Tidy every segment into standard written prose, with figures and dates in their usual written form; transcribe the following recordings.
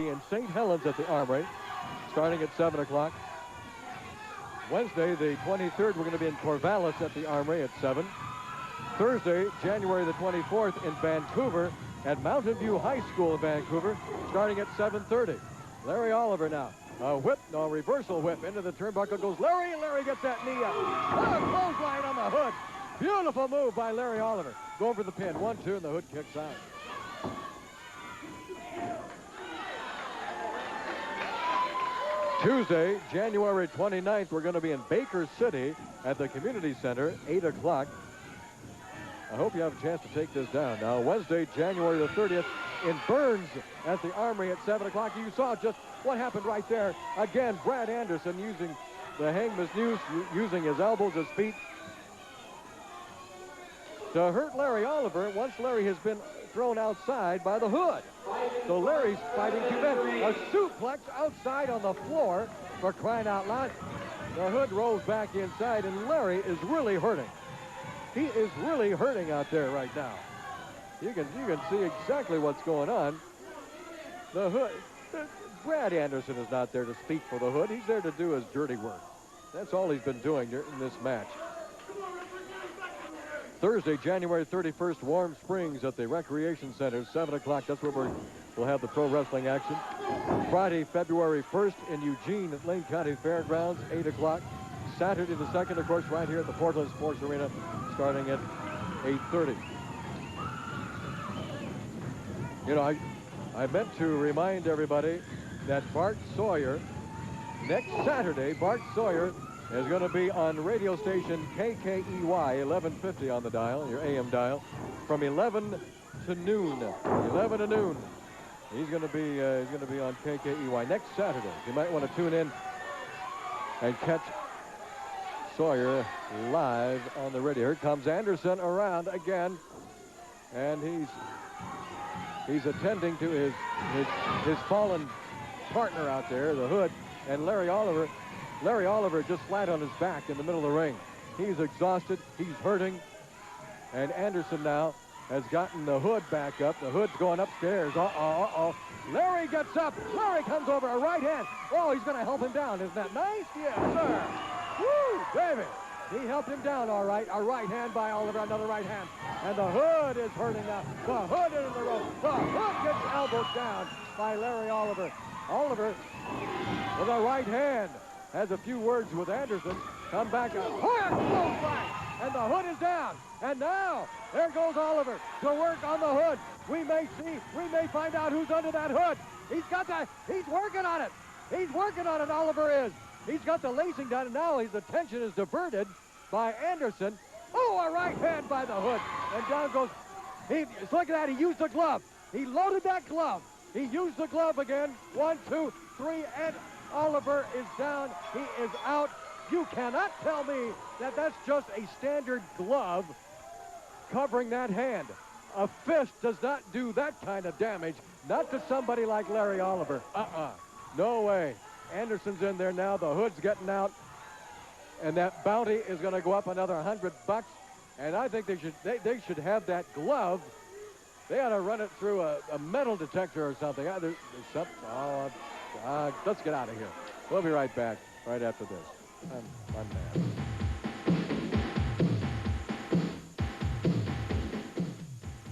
in St. Helens at the Armory, starting at 7 o'clock. Wednesday, the 23rd, we're going to be in Corvallis at the Armory at 7. Thursday, January the 24th, in Vancouver at Mountain View High School in Vancouver, starting at 7:30. Larry Oliver now. A whip, no, reversal whip into the turnbuckle goes Larry, and Larry gets that knee up. What a clothesline on the Hood. Beautiful move by Larry Oliver. Go for the pin. 1-2, and the Hood kicks out. Tuesday, January 29th, we're going to be in Baker City at the Community Center, 8 o'clock. I hope you have a chance to take this down. Now, Wednesday, January the 30th, in Burns at the Armory at 7 o'clock. You saw just what happened right there. Again, Brad Anderson using the hangman's noose, using his elbows, his feet, to hurt Larry Oliver once Larry has been thrown outside by the Hood. So Larry's fighting to win. A suplex outside on the floor, for crying out loud. The Hood rolls back inside, and Larry is really hurting. He is really hurting out there right now. You can see exactly what's going on. The Hood, Brad Anderson is not there to speak for the Hood. He's there to do his dirty work. That's all he's been doing in this match. Thursday, January 31st, Warm Springs at the Recreation Center, 7 o'clock. That's where we'll have the pro wrestling action. Friday, February 1st in Eugene at Lane County Fairgrounds, 8 o'clock. Saturday the 2nd, of course, right here at the Portland Sports Arena, starting at 8:30. You know, I meant to remind everybody that Bart Sawyer, next Saturday, Bart Sawyer is going to be on radio station KKEY, 1150 on the dial, your AM dial, from 11 to noon. 11 to noon. He's going to be on KKEY next Saturday. You might want to tune in and catch Sawyer live on the radio. Here comes Anderson around again, and he's attending to his fallen partner out there, the Hood, and Larry Oliver. Larry Oliver just flat on his back in the middle of the ring. He's exhausted. He's hurting. And Anderson now has gotten the Hood back up. The Hood's going upstairs. Uh-oh. Larry gets up. Larry comes over, a right hand. Oh, he's going to help him down. Isn't that nice? Yes, sir. Woo, David. He helped him down, all right. A right hand by Oliver, another right hand. And the Hood is hurting now. The Hood into the rope. The Hood gets elbowed down by Larry Oliver. Oliver with a right hand has a few words with Anderson. Come back up. And the Hood is down. And now, there goes Oliver to work on the Hood. We may find out who's under that Hood. He's working on it. He's working on it, Oliver is. He's got the lacing done, and now his attention is diverted by Anderson. Oh, a right hand by the Hood. And down goes, look at that, he used the glove. He loaded that glove. He used the glove again. 1, 2, 3, and Oliver is down. He is out. You cannot tell me that that's just a standard glove covering that hand. A fist does not do that kind of damage. Not to somebody like Larry Oliver. No way. Anderson's in there now. The Hood's getting out. And that bounty is going to go up another $100. And I think they should have that glove. They ought to run it through a metal detector or something. There's something. Let's get out of here. We'll be right back right after this. I'm mad.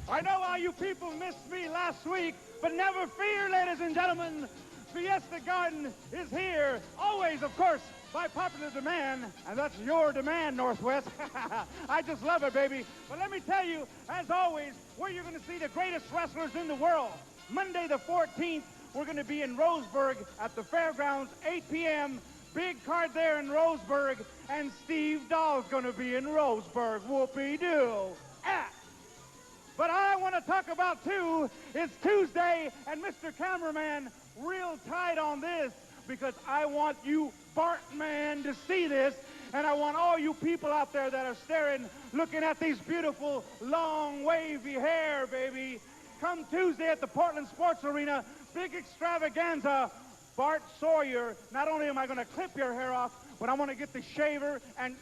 I know all you people missed me last week, but never fear, ladies and gentlemen. Fiesta Garden is here, always, of course, by popular demand, and that's your demand, Northwest. I just love it, baby. But let me tell you, as always, where you're going to see the greatest wrestlers in the world. Monday the 14th, we're going to be in Roseburg at the fairgrounds, 8 p.m. Big card there in Roseburg, and Steve Dahl's going to be in Roseburg. Whoopee-doo. But I want to talk about, too, it's Tuesday, and Mr. Cameraman, real tight on this, because I want you Bartman to see this, and I want all you people out there that are staring, looking at these beautiful, long, wavy hair, baby. Come Tuesday at the Portland Sports Arena, big extravaganza. Bart Sawyer, not only am I going to clip your hair off, but I'm going to get the shaver and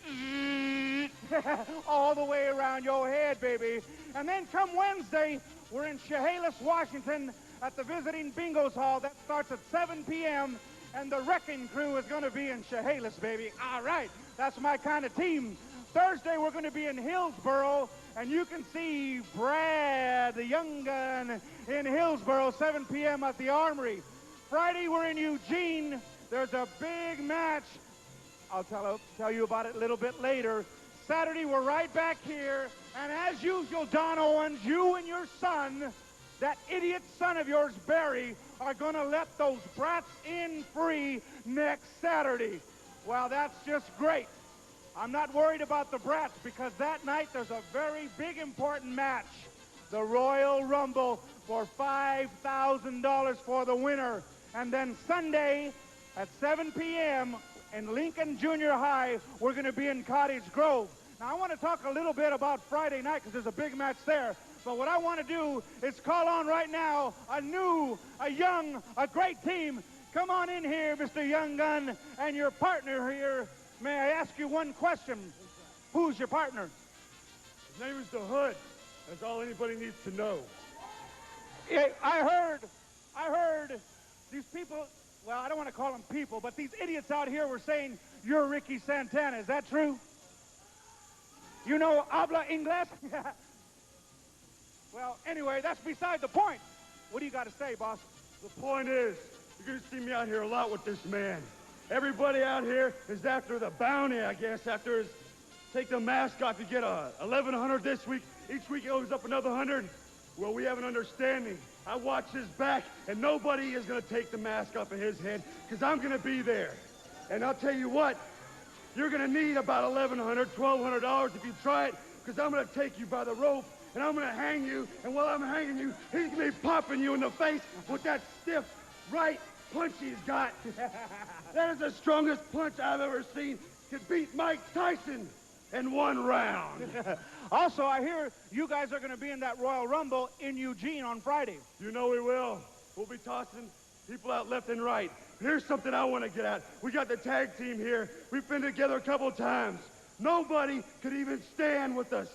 all the way around your head, baby. And then come Wednesday, we're in Chehalis, Washington, at the Visiting Bingos Hall. That starts at 7 p.m. And the Wrecking Crew is going to be in Chehalis, baby. All right, that's my kind of team. Thursday, we're going to be in Hillsboro, and you can see Brad, the young gun, in Hillsboro, 7 p.m. at the Armory. Friday, we're in Eugene. There's a big match. I'll tell you about it a little bit later. Saturday, we're right back here. And as usual, Don Owens, you and your son, that idiot son of yours, Barry, are going to let those brats in free next Saturday. Well, that's just great. I'm not worried about the brats because that night there's a very big important match. The Royal Rumble for $5,000 for the winner. And then Sunday at 7 p.m. in Lincoln Junior High, we're going to be in Cottage Grove. Now, I want to talk a little bit about Friday night because there's a big match there. But what I want to do is call on right now a young, a great team. Come on in here, Mr. Young Gun, and your partner here. May I ask you one question? Who's your partner? His name is the Hood. That's all anybody needs to know. Yeah, I heard these people, well, I don't want to call them people, but these idiots out here were saying you're Ricky Santana. Is that true? You know habla inglés? Well, anyway, that's beside the point. What do you got to say, boss? The point is, you're going to see me out here a lot with this man. Everybody out here is after the bounty, I guess, after his take the mask off. You get a 1,100 this week. Each week it goes up another 100. Well, we have an understanding. I watch his back, and nobody is going to take the mask off of his head because I'm going to be there. And I'll tell you what, you're going to need about $1,100, $1,200 if you try it because I'm going to take you by the rope, and I'm going to hang you, and while I'm hanging you, he's going to be popping you in the face with that stiff right punch he's got. That is the strongest punch I've ever seen. Could beat Mike Tyson in one round. Also, I hear you guys are going to be in that Royal Rumble in Eugene on Friday. You know we will. We'll be tossing people out left and right. Here's something I want to get at. We got the tag team here. We've been together a couple of times. Nobody could even stand with us.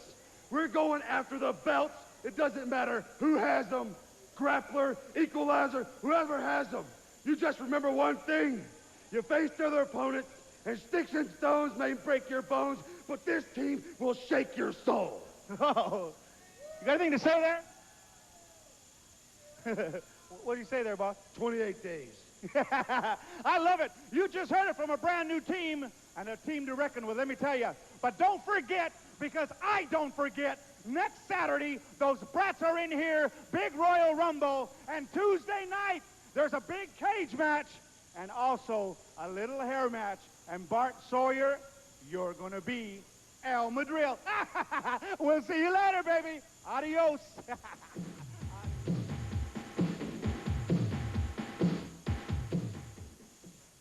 We're going after the belts. It doesn't matter who has them. Grappler, Equalizer, whoever has them. You just remember one thing. You face the other opponent, and sticks and stones may break your bones, but this team will shake your soul. Oh, you got anything to say there? What do you say there, boss? 28 days. I love it. You just heard it from a brand new team, and a team to reckon with, let me tell you. But don't forget, because I don't forget, next Saturday, those brats are in here, big Royal Rumble, and Tuesday night, there's a big cage match, and also a little hair match. And Bart Sawyer, you're going to be El Madril. We'll see you later, baby. Adios.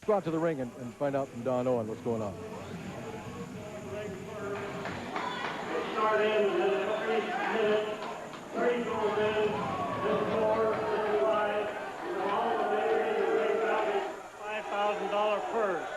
Go out to the ring and find out from Don Owen what's going on. Start in 3 minutes. 3 goes in. This 4, 55. All the way in the ring value $5,000 purse.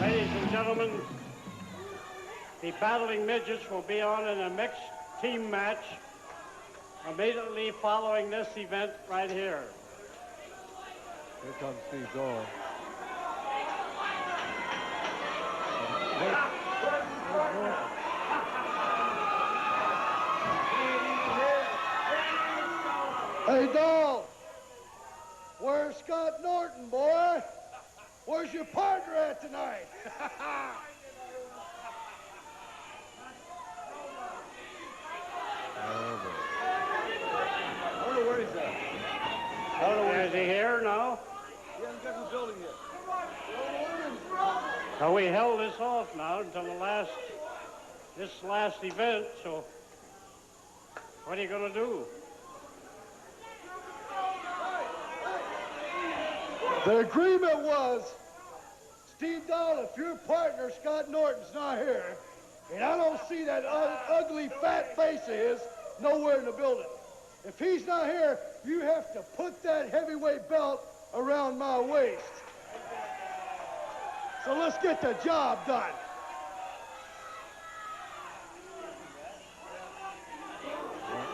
Ladies and gentlemen, the battling midgets will be on in a mixed team match immediately following this event right here. Here comes Steve Doyle. Hey, Doll, where's Scott Norton, boy? Where's your partner at tonight? I don't know where he's at. I don't know where is he here now? He hasn't got in the building yet. Now we held this off now until this last event, so what are you going to do? The agreement was, Steve Dahl, if your partner, Scott Norton's not here, and I don't see that ugly fat face of his, nowhere in the building. If he's not here, you have to put that heavyweight belt around my waist. So let's get the job done.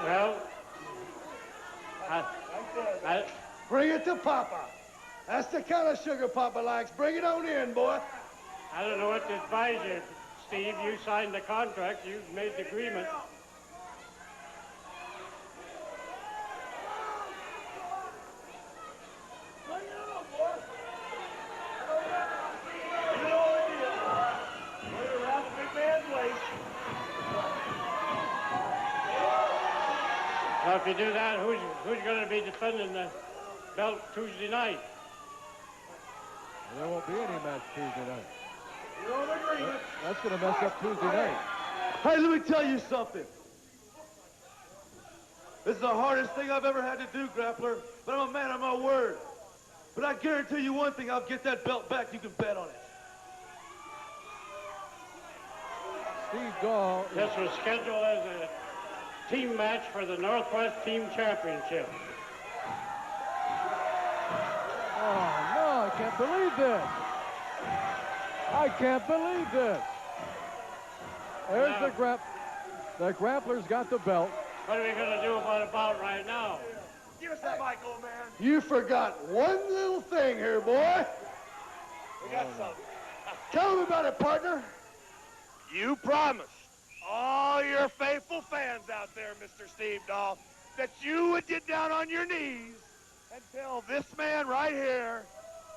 Well, Bring it to Papa. That's the kind of sugar Papa likes. Bring it on in, boy. I don't know what to advise you, Steve. You signed the contract. You made the agreement. Well, if you do that, who's going to be defending the belt Tuesday night? There won't be any match Tuesday night. You're on agreement. That's going to mess up Tuesday night. Hey, let me tell you something. This is the hardest thing I've ever had to do, Grappler, but I'm a man of my word. But I guarantee you one thing, I'll get that belt back. You can bet on it. Steve Dahl. This was scheduled as a team match for the Northwest Team Championship. Oh, no, I can't believe this. I can't believe this. There's the grappler's got the belt. What are we going to do about a bout right now? Give us that mic, old man. You forgot one little thing here, boy. We got something. Tell him about it, partner. You promised all your faithful fans out there, Mr. Steve Dahl, that you would get down on your knees and tell this man right here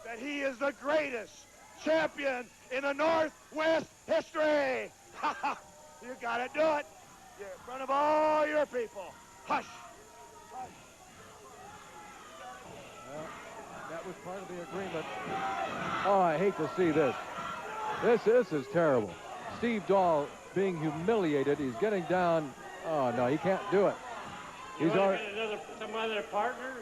that he is the greatest champion in the Northwest history. You gotta do it. You're in front of all your people. Hush. Hush. Well, that was part of the agreement. Oh, I hate to see this. This is terrible. Steve Dahl being humiliated. He's getting down. Oh, no, he can't do it. You He's want to get some other partner?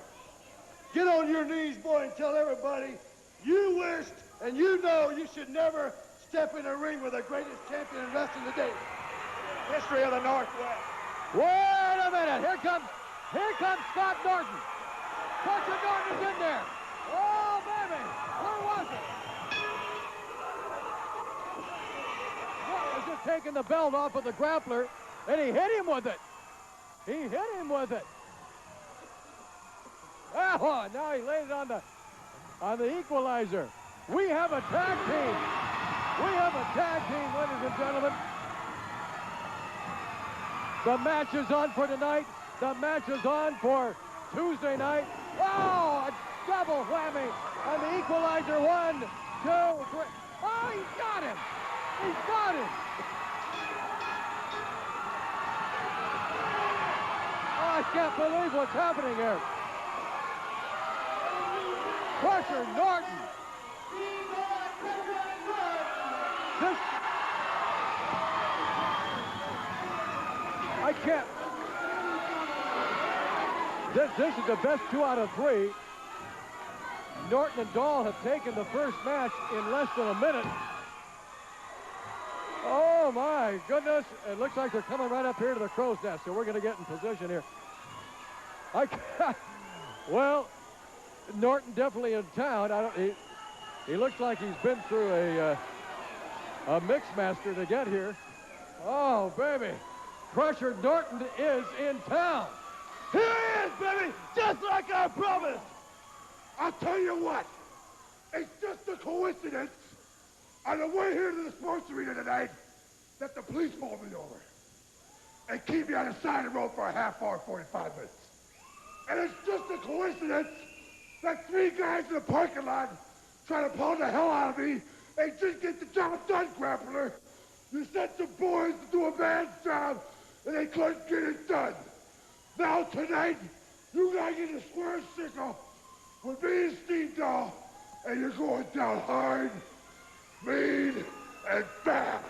Get on your knees, boy, and tell everybody you wished and you know you should never step in a ring with the greatest champion in wrestling today. History of the Northwest. Wait a minute. Here comes Scott Norton. Coach Norton's in there. Oh, baby. Where was it? Was just taking the belt off of the grappler, and he hit him with it. He hit him with it. Oh, now he laid it on the equalizer. We have a tag team. We have a tag team, ladies and gentlemen. The match is on for tonight. The match is on for Tuesday night. Oh, a double whammy on the equalizer. 1, 2, 3. Oh, he's got him. He's got him. Oh, I can't believe what's happening here. Crusher Norton. I can't. This is the best 2 out of 3. Norton and Dahl have taken the first match in less than a minute. Oh my goodness. It looks like they're coming right up here to the crow's nest, so we're going to get in position here. Well, Norton definitely in town. He looks like he's been through a mix master to get here. Oh, baby. Crusher Norton is in town. Here he is, baby, just like I promised. I'll tell you what, it's just a coincidence on the way here to the sports arena tonight that the police pulled me over and keep me on the side of the road for a half hour, 45 minutes. And it's just a coincidence that 3 guys in the parking lot trying to pull the hell out of me and just get the job done, Grappler. You sent some boys to do a man's job and they couldn't get it done. Now tonight, you gotta get a square sickle with me and Steve Dahl, and you're going down hard, mean, and bad.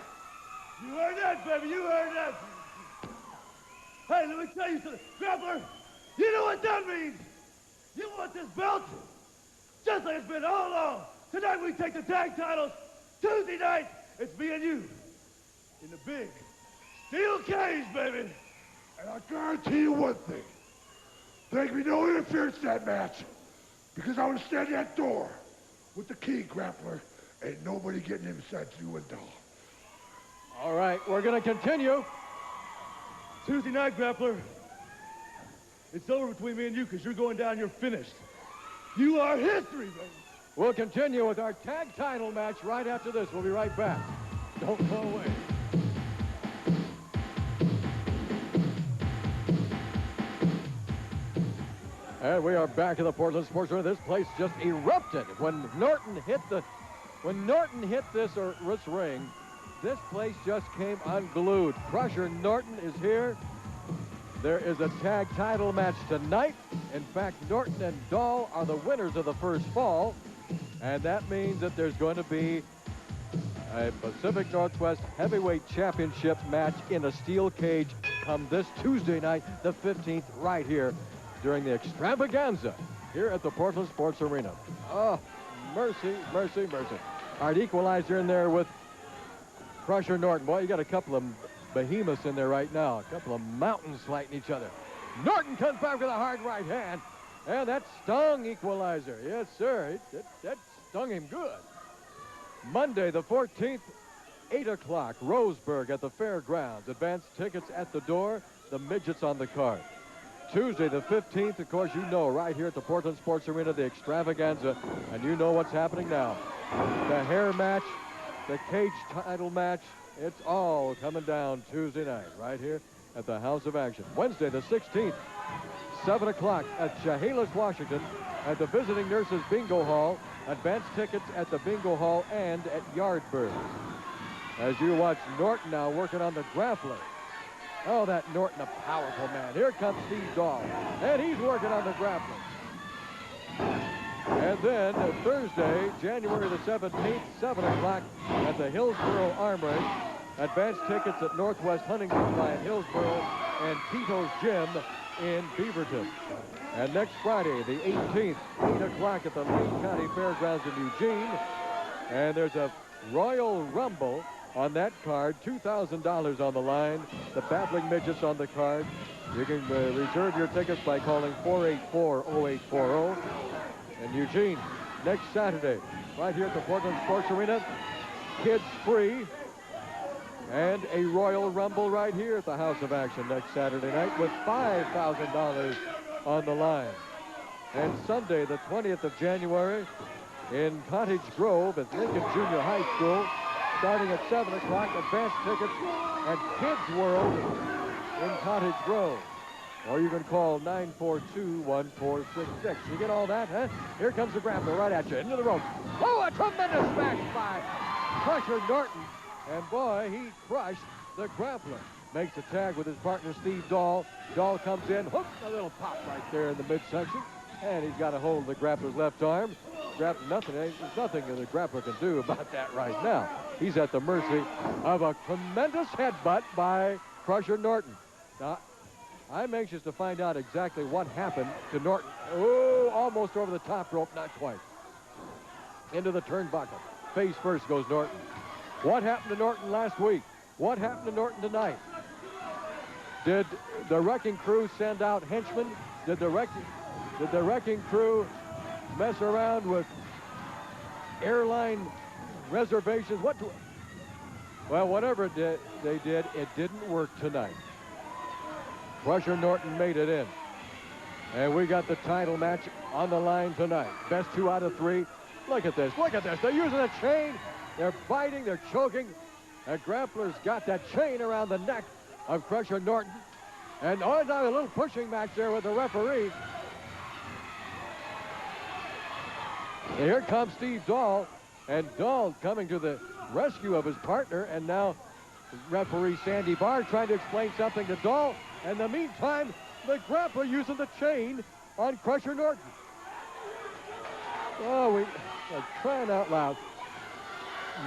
You heard that, baby, you heard that. Hey, let me tell you something. Grappler, you know what that means? You want this belt? Just like it's been all along. Tonight we take the tag titles. Tuesday night, it's me and you in the big steel cage, baby. And I guarantee you one thing. There can be no interference in that match. Because I want to stand at that door with the key, Grappler. Ain't nobody getting inside you and Doll. All right, we're going to continue. Tuesday night, Grappler. It's over between me and you because you're going down, you're finished. You are history, baby. We'll continue with our tag title match right after this. We'll be right back. Don't go away. And we are back in the Portland Sports Arena. This place just erupted when Norton hit this ring. This place just came unglued. Crusher Norton is here. There is a tag title match tonight. In fact, Norton and Dahl are the winners of the first fall. And that means that there's going to be a Pacific Northwest Heavyweight Championship match in a steel cage come this Tuesday night, the 15th, right here during the extravaganza here at the Portland Sports Arena. Oh, mercy, mercy, mercy. All right, Equalizer in there with Crusher Norton. Boy, you got a couple of behemoths in there right now. A couple of mountains fighting each other. Norton comes back with a hard right hand. And that stung Equalizer. Yes, sir. That stung him good. Monday, the 14th, 8 o'clock, Roseburg at the Fairgrounds. Advanced tickets at the door. The midgets on the card. Tuesday, the 15th, of course, you know, right here at the Portland Sports Arena, the extravaganza. And you know what's happening now. The hair match, the cage title match, it's all coming down Tuesday night right here at the House of Action. Wednesday, the 16th, 7 o'clock at Chehalis, Washington, at the Visiting Nurses Bingo Hall. Advanced tickets at the Bingo Hall and at Yardbirds. As you watch Norton now working on the Grappler. Oh, that Norton, a powerful man. Here comes Steve Dahl, and he's working on the Grappler. And then Thursday, January the 17th, 7 o'clock at the Hillsborough Armory. Advanced tickets at Northwest Hunting Supply in Hillsborough and Tito's Gym in Beaverton. And next Friday, the 18th, 8 o'clock at the Lane County Fairgrounds in Eugene. And there's a Royal Rumble on that card, $2,000 on the line. The Battling Midgets on the card. You can reserve your tickets by calling 484-0840. And Eugene, next Saturday, right here at the Portland Sports Arena, kids free. And a Royal Rumble right here at the House of Action next Saturday night with $5,000 on the line. And Sunday, the 20th of January, in Cottage Grove at Lincoln Junior High School, starting at 7 o'clock, advanced tickets at Kids World in Cottage Grove. Or you can call 942-1466. You get all that, huh? Here comes the Grappler right at you, into the rope. Oh, a tremendous smash by Crusher Norton. And boy, he crushed the Grappler. Makes a tag with his partner, Steve Dahl. Dahl comes in, hooks a little pop right there in the midsection. And he's got a hold of the Grappler's left arm. There's nothing the Grappler can do about that right now. He's at the mercy of a tremendous headbutt by Crusher Norton. Now, I'm anxious to find out exactly what happened to Norton. Oh, almost over the top rope, not quite. Into the turnbuckle. Face first goes Norton. What happened to Norton last week? What happened to Norton tonight? Did the Wrecking Crew send out henchmen? Did the Wrecking Crew mess around with airline reservations? Well, whatever they did, it didn't work tonight. Crusher Norton made it in. And we got the title match on the line tonight. Best 2 out of 3. Look at this. Look at this. They're using a chain. They're biting. They're choking. The Grappler's got that chain around the neck of Crusher Norton. And oh, now a little pushing match there with the referee. And here comes Steve Dahl. And Dahl coming to the rescue of his partner. And now referee Sandy Barr trying to explain something to Dahl. In the meantime, the Grappler using the chain on Crusher Norton. Oh, we're crying out loud.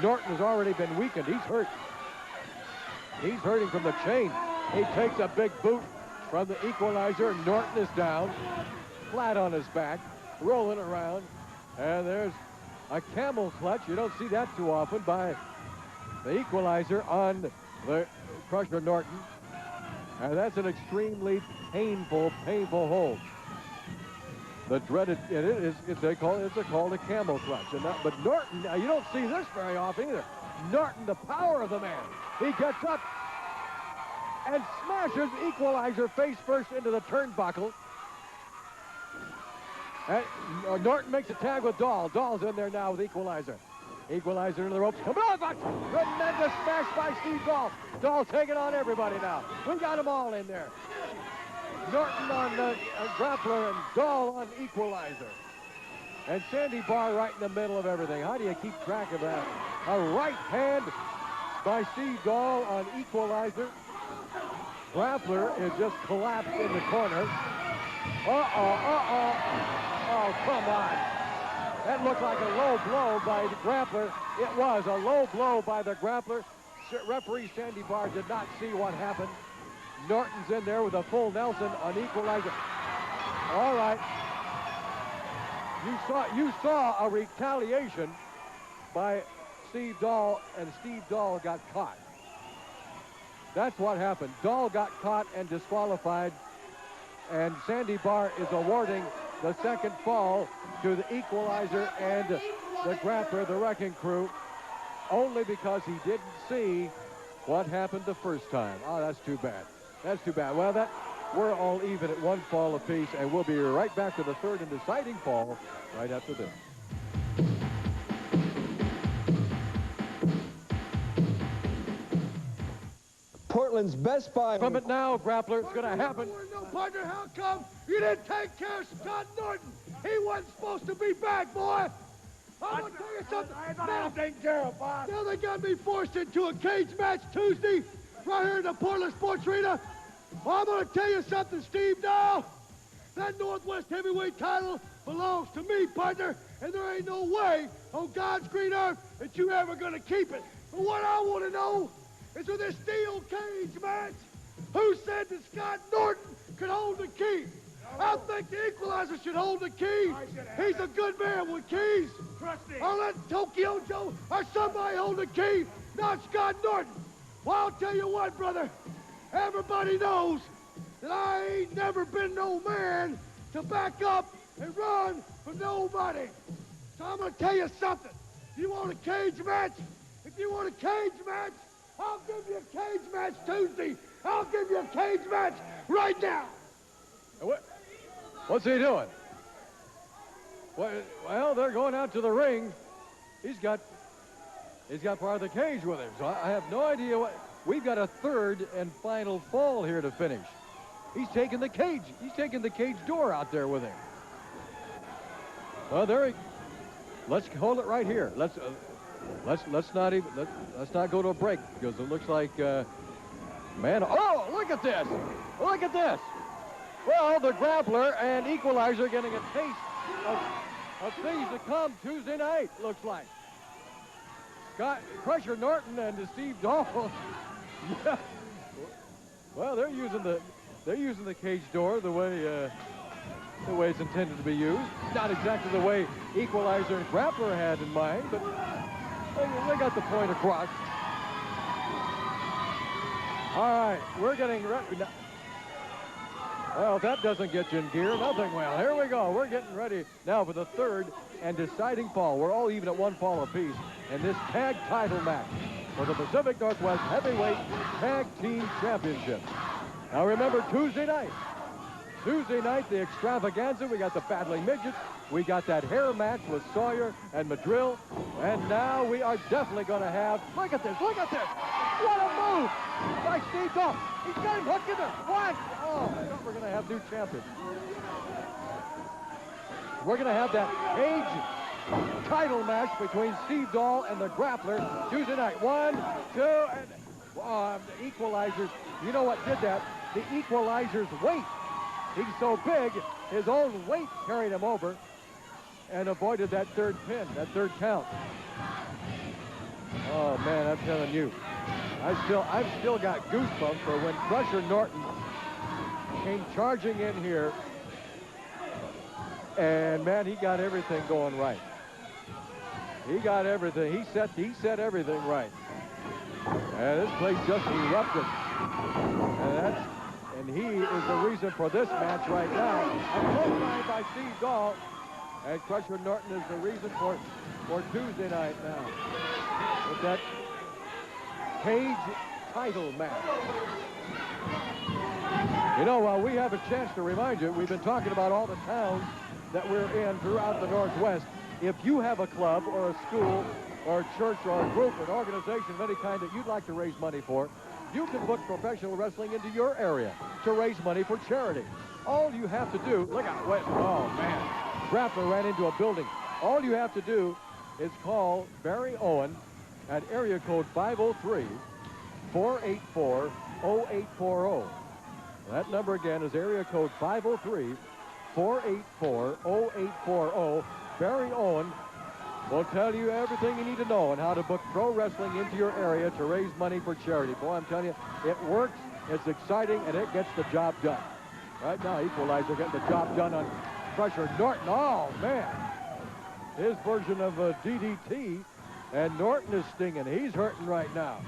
Norton has already been weakened. He's hurt. He's hurting from the chain. He takes a big boot from the Equalizer. Norton is down, flat on his back, rolling around. And there's a camel clutch. You don't see that too often by the Equalizer on the Crusher Norton. And that's an extremely painful hold. The dreaded, it's called a camel clutch. But Norton, you don't see this very often either. Norton, the power of the man. He gets up and smashes Equalizer face first into the turnbuckle. And Norton makes a tag with Dahl. Dahl's in there now with Equalizer. Equalizer into the ropes. Come on, Buck! Tremendous smash by Steve Dahl. Dahl taking on everybody now. We got them all in there. Norton on the Grappler and Dahl on Equalizer. And Sandy Barr right in the middle of everything. How do you keep track of that? A right hand by Steve Dahl on Equalizer. Grappler is just collapsed in the corner. Oh, come on. That looked like a low blow by the Grappler. It was a low blow by the Grappler. Referee Sandy Barr did not see what happened. Norton's in there with a full Nelson on Equalizer. All right. You saw a retaliation by Steve Dahl, and Steve Dahl got caught. That's what happened. Dahl got caught and disqualified, and Sandy Barr is awarding the second fall to the Equalizer and the Grappler, the Wrecking Crew, only because he didn't see what happened the first time. Oh, that's too bad. That's too bad. Well, we're all even at one fall apiece, and we'll be right back to the third and deciding fall right after this. Portland's Best Buy. From it now, Grappler, it's going to happen. No, partner, how come you didn't take care of Scott Norton? He wasn't supposed to be back, boy. I'm going to tell you something. Now, now they got me forced into a cage match Tuesday right here in the Portland Sports Arena. Well, I'm going to tell you something, Steve Dahl. That Northwest heavyweight title belongs to me, partner, and there ain't no way on God's green earth that you ever going to keep it. But what I want to know is with this steel cage match, who said that Scott Norton could hold the key? I think the Equalizer should hold the key. He's a good man with keys. Trust me. I'll let Tokyo Joe or somebody hold the key, not Scott Norton. Well, I'll tell you what, brother. Everybody knows that I ain't never been no man to back up and run for nobody. So I'm going to tell you something. If you want a cage match, I'll give you a cage match Tuesday. I'll give you a cage match right now. What's he doing? Well, they're going out to the ring. He's got part of the cage with him, so I have no idea what. We've got a third and final fall here to finish. He's taking the cage. He's taking the cage door out there with him. Well, let's hold it right here. Let's not go to a break because it looks like, man. Oh, look at this! Look at this! Well, the Grappler and Equalizer are getting a taste of things to come Tuesday night. Looks like. Crusher Norton and Steve Dahl. Yeah. Well, they're using the cage door the way it's intended to be used. Not exactly the way Equalizer and Grappler had in mind, but they got the point across. All right, we're getting ready. Well, if that doesn't get you in gear, nothing will. Here we go. We're getting ready now for the third and deciding fall. We're all even at one fall apiece in this tag title match for the Pacific Northwest Heavyweight Tag Team Championship. Now remember, Tuesday night, the extravaganza. We got the Battling Midgets. We got that hair match with Sawyer and Madril. And now we are definitely going to have, look at this. What a move by Steve Dahl. He's got him hooked in there. What? Oh, I thought we're going to have new champions. We're going to have that cage title match between Steve Dahl and the Grappler Tuesday night. 1, 2, and the Equalizers. You know what did that? The Equalizer's weight. He's so big, his own weight carried him over and avoided that third pin, that third count. Oh man, I'm telling you, I've still got goosebumps for when Crusher Norton came charging in here, and man, he got everything going right. He got everything. He set everything right. And this place just erupted. And And he is the reason for this match right now. A clothesline by Steve Dahl. And Crusher Norton is the reason for Tuesday night now. With that cage title match. You know, we have a chance to remind you, we've been talking about all the towns that we're in throughout the Northwest. If you have a club or a school or a church or a group or an organization of any kind that you'd like to raise money for, you can book professional wrestling into your area to raise money for charity. All you have to do, look out, wait, oh man, Grappler ran into a building. All you have to do is call Barry Owen at area code 503-484-0840. That number again is area code 503-484-0840. Barry Owen will tell you everything you need to know on how to book pro wrestling into your area to raise money for charity. Boy, I'm telling you, it works, it's exciting, and it gets the job done. Right now, Equalizer getting the job done on Crusher Norton. Oh, man. His version of a DDT, and Norton is stinging. He's hurting right now.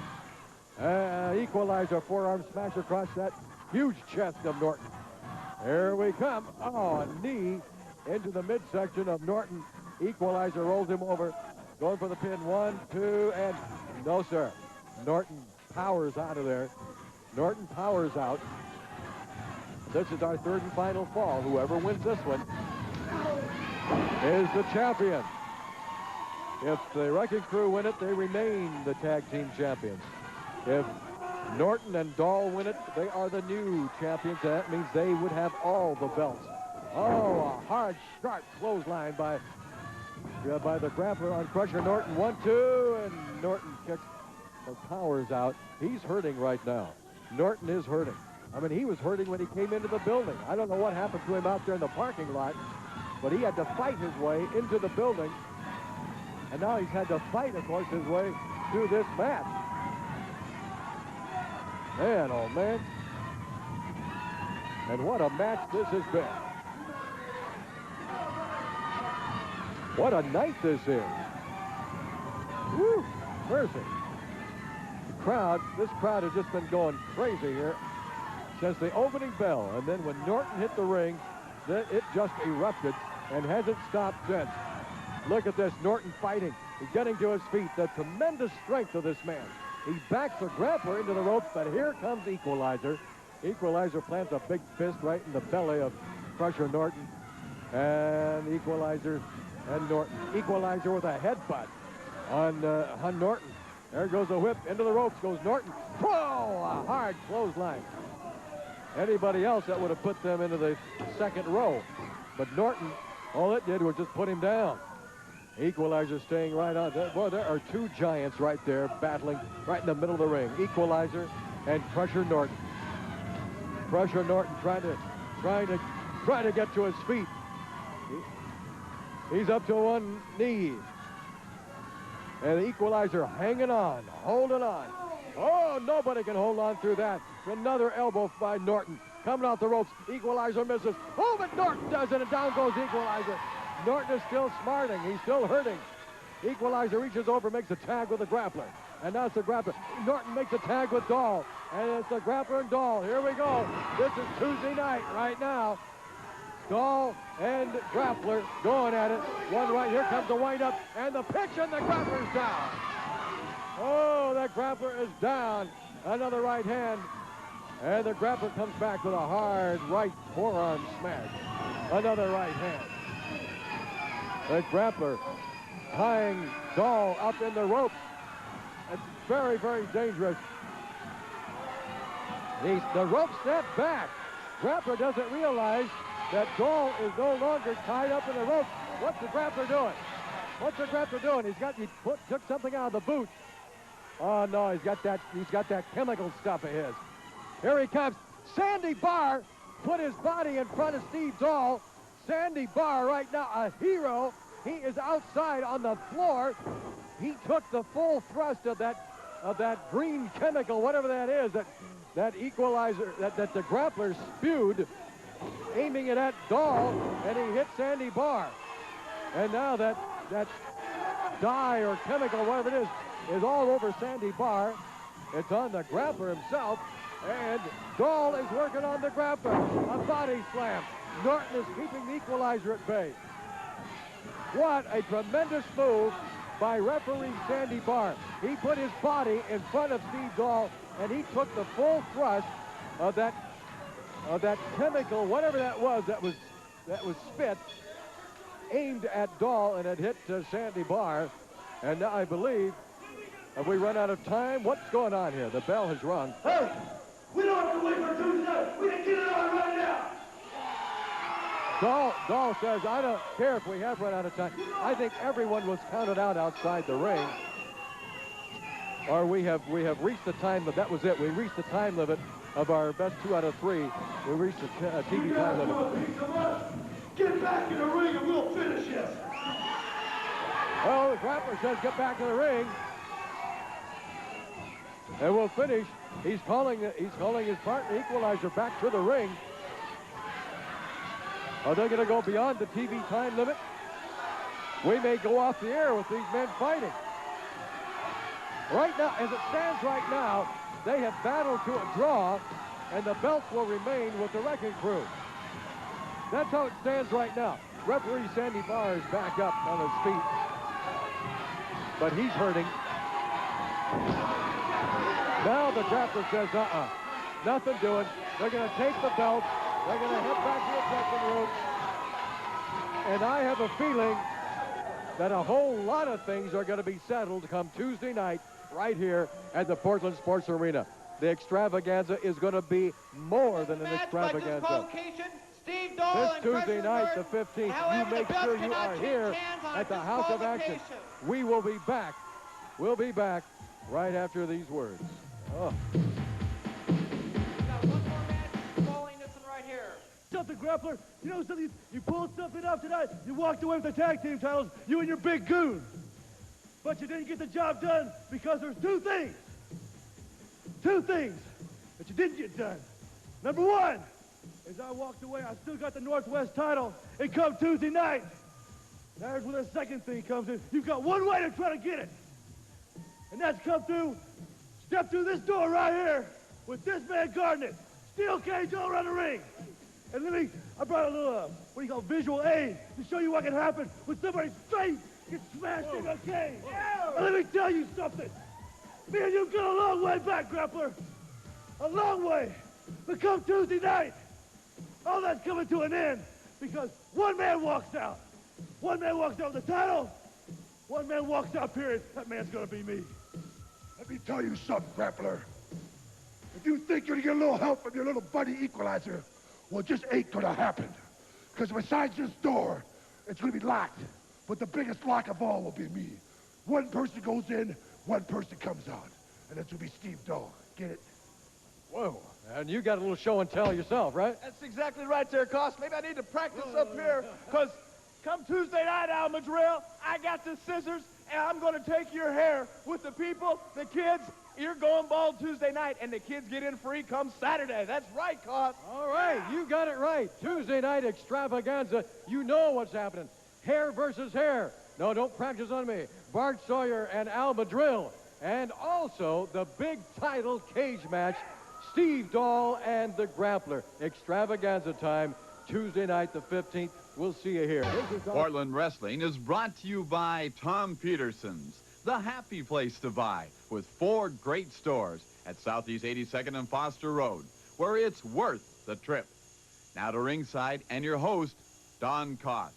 Equalizer forearm smash across that huge chest of Norton. Here we come. Oh, a knee into the midsection of Norton. Equalizer rolls him over. Going for the pin. 1, 2, and no, sir. Norton powers out of there. Norton powers out. This is our third and final fall. Whoever wins this one is the champion. If the Wrecking Crew win it, they remain the tag team champions. If Norton and Dahl win it, they are the new champions. That means they would have all the belts. Oh, a hard, sharp clothesline by the Grappler on Crusher Norton. 1, 2, and Norton kicks or powers out. He's hurting right now. Norton is hurting. I mean, he was hurting when he came into the building. I don't know what happened to him out there in the parking lot, but he had to fight his way into the building. And now he's had to fight, of course, his way through this match. Man, oh man. And what a match this has been. What a night this is. Woo, mercy. This crowd has just been going crazy here since the opening bell. And then when Norton hit the ring, it just erupted and hasn't stopped since. Look at this, Norton fighting. He's getting to his feet. The tremendous strength of this man. He backs the Grappler into the ropes, but here comes Equalizer. Equalizer plants a big fist right in the belly of Crusher Norton. And Equalizer and Norton. Equalizer with a headbutt on Norton. There goes the whip. Into the ropes goes Norton. Whoa! A hard clothesline. Anybody else, that would have put them into the second row. But Norton, all it did was just put him down. Equalizer staying right on. Boy, there are two giants right there battling right in the middle of the ring. Equalizer and Crusher Norton. Crusher Norton trying to get to his feet. He's up to one knee. And the Equalizer hanging on, holding on. Oh, nobody can hold on through that. Another elbow by Norton. Coming off the ropes. Equalizer misses. Oh, but Norton does it, and down goes Equalizer. Norton is still smarting. He's still hurting. Equalizer reaches over, makes a tag with the Grappler. And now it's the Grappler. Norton makes a tag with Dahl. And it's the Grappler and Dahl. Here we go. This is Tuesday night right now. Dahl and Grappler going at it. One right. Here comes the wind-up. And the pitch, and the Grappler's down. Oh, that Grappler is down. Another right hand. And the Grappler comes back with a hard right forearm smash. Another right hand. The Grappler tying Dahl up in the ropes. It's very, very dangerous. The rope snapped back. Grappler doesn't realize that Dahl is no longer tied up in the ropes. What's the Grappler doing? What's the Grappler doing? He took something out of the boot. Oh no, he's got that chemical stuff of his. Here he comes. Sandy Barr put his body in front of Steve Dahl. Sandy Barr right now, a hero. He is outside on the floor. He took the full thrust of that green chemical, whatever that is, that Equalizer, that the Grappler spewed, aiming it at Dahl, and he hit Sandy Barr. And now that dye or chemical, whatever it is all over Sandy Barr. It's on the Grappler himself. And Dahl is working on the grappler. A body slam. Norton is keeping the Equalizer at bay. What a tremendous move by referee Sandy Barr. He put his body in front of Steve Dahl, and he took the full thrust of that chemical, whatever that was spit, aimed at Dahl, and it hit Sandy Barr. And now I believe, have we run out of time? What's going on here? The bell has rung. Hey, we don't have to wait for Tuesday. We can get it on right now. Dahl says, I don't care if we have run out of time. I think everyone was counted out outside the ring. Or we have reached the time limit. That was it. We reached the time limit of our best 2 out of 3. We reached the TV time limit. Get back in the ring and we'll finish this. Well, the grappler says get back in the ring. And we'll finish. He's calling his partner Equalizer back to the ring. Are they going to go beyond the TV time limit? We may go off the air with these men fighting. Right now, as it stands right now, they have battled to a draw, and the belts will remain with the Wrecking Crew. That's how it stands right now. Referee Sandy Barr is back up on his feet, but he's hurting. Now the grappler says, nothing doing. They're going to take the belts. They're going to head back to the dressing room. And I have a feeling that a whole lot of things are going to be settled come Tuesday night right here at the Portland Sports Arena. The extravaganza is going to be more than an extravaganza. Steve Dahl this and Tuesday night, the 15th, you make sure you are here at the House of Action. We will be back. We'll be back right after these words. Oh. Something, Grappler. You know something? You pulled something up tonight. You walked away with the tag team titles, you and your big goon. But you didn't get the job done because there's two things that you didn't get done. Number one, as I walked away, I still got the Northwest title. It come Tuesday night. There's where the second thing comes in. You've got one way to try to get it. And that's step through this door right here with this man guarding it. Steel cage all around the ring. And I brought a little, visual aid to show you what can happen when somebody's face gets smashed in a cage. And let me tell you something. Me and you've got a long way back, Grappler. A long way. But come Tuesday night, all that's coming to an end because one man walks out. One man walks out with the title. One man walks out, period. That man's going to be me. Let me tell you something, Grappler. If you think you're going to get a little help from your little buddy Equalizer, well, it just ain't going to happen. Because besides this door, it's going to be locked. But the biggest lock of all will be me. One person goes in, one person comes out. And that's going to be Steve Dahl. Get it? Whoa. And you got a little show and tell yourself, right? That's exactly right there, Cost. Maybe I need to practice up here, because come Tuesday night, Al Madril, I got the scissors, and I'm going to take your hair with the people, the kids. You're going bald Tuesday night, and the kids get in free come Saturday. That's right, Cost. All right, you got it right. Tuesday night extravaganza. You know what's happening. Hair versus hair. No, don't practice on me. Bart Sawyer and Al Madril. And also the big title cage match, Steve Dahl and the Grappler. Extravaganza time, Tuesday night the 15th. We'll see you here. Portland Wrestling is brought to you by Tom Peterson's, the happy place to buy, with 4 great stores at Southeast 82nd and Foster Road, where it's worth the trip. Now to ringside and your host, Don Koss.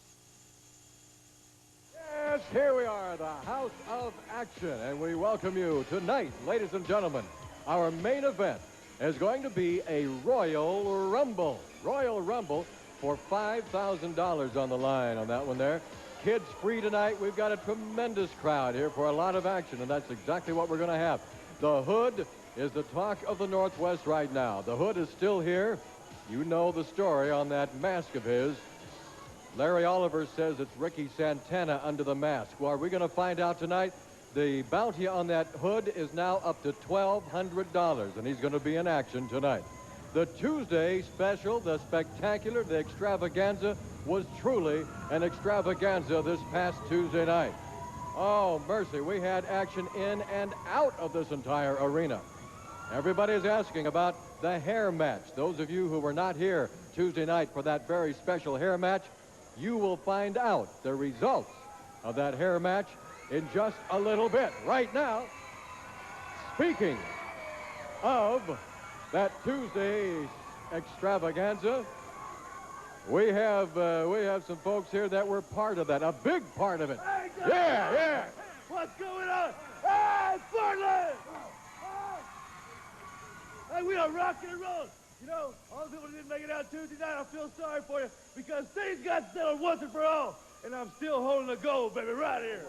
Yes, here we are, the House of Action, and we welcome you tonight, ladies and gentlemen. Our main event is going to be a Royal Rumble. Royal Rumble for $5,000 on the line on that one there. Kids free tonight. We've got a tremendous crowd here for a lot of action, and that's exactly what we're going to have. The Hood is the talk of the Northwest right now. The Hood is still here. You know the story on that mask of his. Larry Oliver says it's Ricky Santana under the mask. Well, are we going to find out tonight? The bounty on that Hood is now up to $1,200, and he's going to be in action tonight. The Tuesday special, the spectacular, the extravaganza, was truly an extravaganza this past Tuesday night. Oh, mercy, we had action in and out of this entire arena. Everybody is asking about the hair match. Those of you who were not here Tuesday night for that very special hair match, you will find out the results of that hair match in just a little bit. Right now, speaking of that Tuesday extravaganza, we have some folks here that were part of that, a big part of it. Yeah. What's going on? Hey, Portland! Hey, we are rocking and rolling. You know, all the people that didn't make it out Tuesday night, I feel sorry for you because things got settled once and for all. And I'm still holding the gold, baby, right here.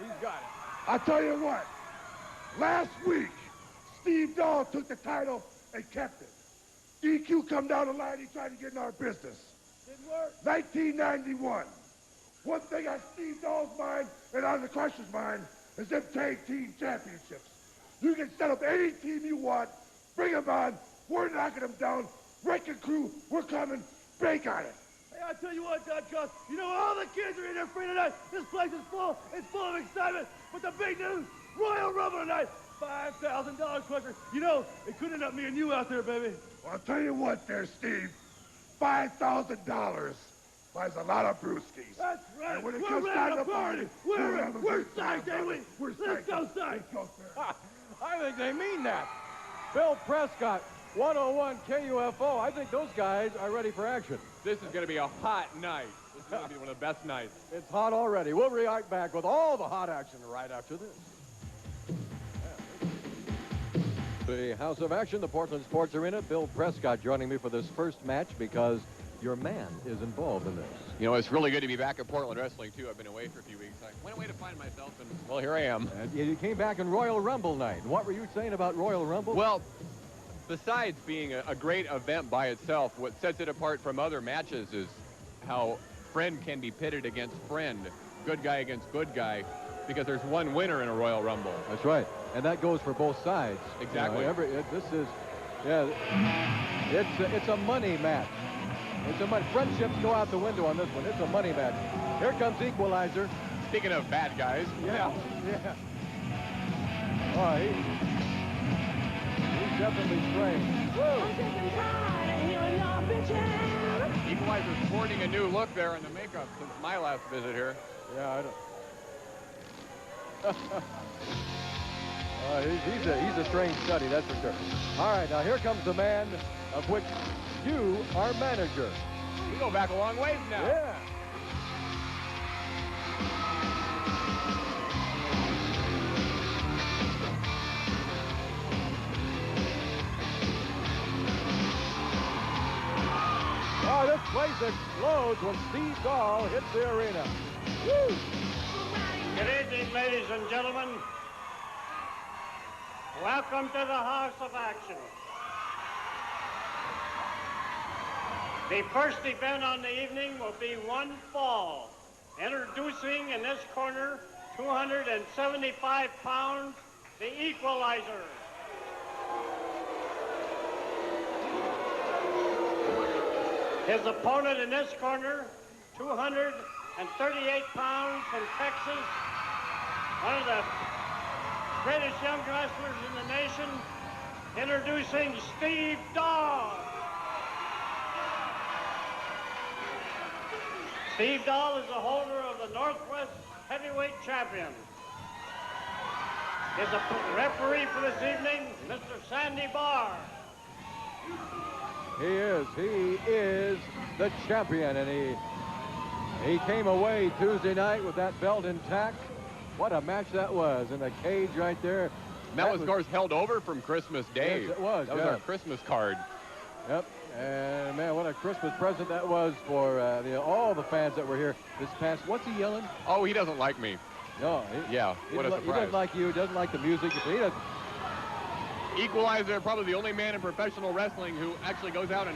He's got it. I tell you what, last week, Steve Dahl took the title and kept it. DQ come down the line, he tried to get in our business. Didn't work. 1991. One thing on Steve Dahl's mind and on the Crusher's mind is them tag team championships. You can set up any team you want, bring them on, we're knocking them down, wrecking crew, we're coming, bank on it. Hey, I tell you what, Dad Cuss, you know, all the kids are in there free tonight. This place is full. It's full of excitement. But the big news, Royal Rumble tonight, $5,000, Crusher. You know, it could end up me and you out there, baby. Well, I'll tell you what there, Steve. $5,000 buys a lot of brewskis. That's right. And when it We're comes ready time to to party. party, We're psyched, ain't we? We're Let's psyched. go psyched. Let's go, sir. I think they mean that. Bill Prescott, 101 KUFO. I think those guys are ready for action. This is going to be a hot night. This is going to be one of the best nights. It's hot already. We'll react back with all the hot action right after this. The House of Action, the Portland Sports Arena. Bill Prescott joining me for this first match because your man is involved in this. You know, it's really good to be back at Portland Wrestling, too. I've been away for a few weeks. I went away to find myself, and, well, here I am. And you came back in Royal Rumble night. What were you saying about Royal Rumble? Well, besides being a great event by itself, what sets it apart from other matches is how friend can be pitted against friend, good guy against good guy, because there's one winner in a Royal Rumble. That's right. And that goes for both sides. Exactly. You know, it's a money match. Friendships go out the window on this one. It's a money match. Here comes Equalizer. Speaking of bad guys. Yeah. Oh, he's definitely strange. Woo! Equalizer's sporting a new look there in the makeup since my last visit here. Yeah, I don't. He's a strange study, that's for sure. All right, now here comes the man of which you are manager. We go back a long ways now. Yeah. Oh, this place explodes when Steve Dahl hits the arena. Woo! Good evening, ladies and gentlemen. Welcome to the House of Action. The first event on the evening will be one fall. Introducing in this corner, 275 pounds, the Equalizer. His opponent in this corner, 238 pounds from Texas, one of the greatest young wrestlers in the nation, introducing Steve Dahl. Steve Dahl is the holder of the Northwest Heavyweight Champion. Is a referee for this evening, Mr. Sandy Barr. He is the champion, and he came away Tuesday night with that belt intact. What a match that was in the cage right there. That was, of course, held over from Christmas Day. Yes, it was. That was our Christmas card. Yep. And, man, what a Christmas present that was for all the fans that were here this past. What's he yelling? Oh, he doesn't like me. No. Yeah, what a surprise. He doesn't like you. He doesn't like the music. He doesn't. Equalizer, probably the only man in professional wrestling who actually goes out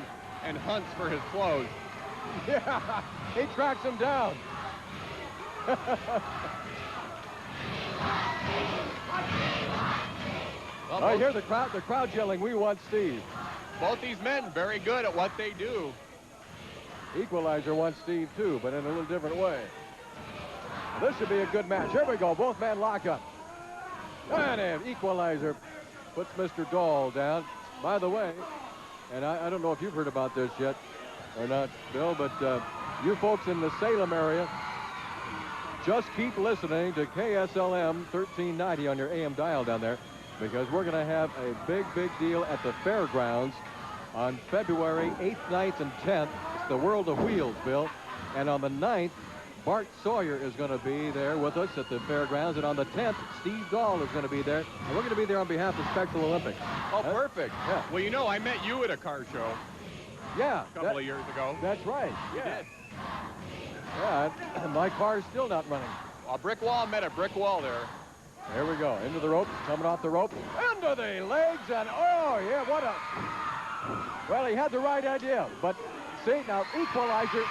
and hunts for his clothes. Yeah, he tracks him down. Well, I hear the crowd yelling, "We want Steve." Both these men very good at what they do. Equalizer wants Steve too, but in a little different way. This should be a good match. Here we go. Both men lock up. And Equalizer puts Mr. Dahl down. By the way, and I don't know if you've heard about this yet or not, Bill, but you folks in the Salem area, just keep listening to KSLM 1390 on your AM dial down there, because we're going to have a big, big deal at the fairgrounds on February 8th, 9th, and 10th. It's the World of Wheels, Bill. And on the 9th, Bart Sawyer is going to be there with us at the fairgrounds. And on the 10th, Steve Dahl is going to be there. And we're going to be there on behalf of Special Olympics. Oh, perfect. Yeah. Well, you know, I met you at a car show. Yeah. A couple of years ago. That's right. You Yeah. did. Yeah, my car's still not running. A brick wall met a brick wall there. There we go. Into the rope. Coming off the rope. Into the legs. And, oh, yeah, what a... Well, he had the right idea. But, see, now, Equalizer...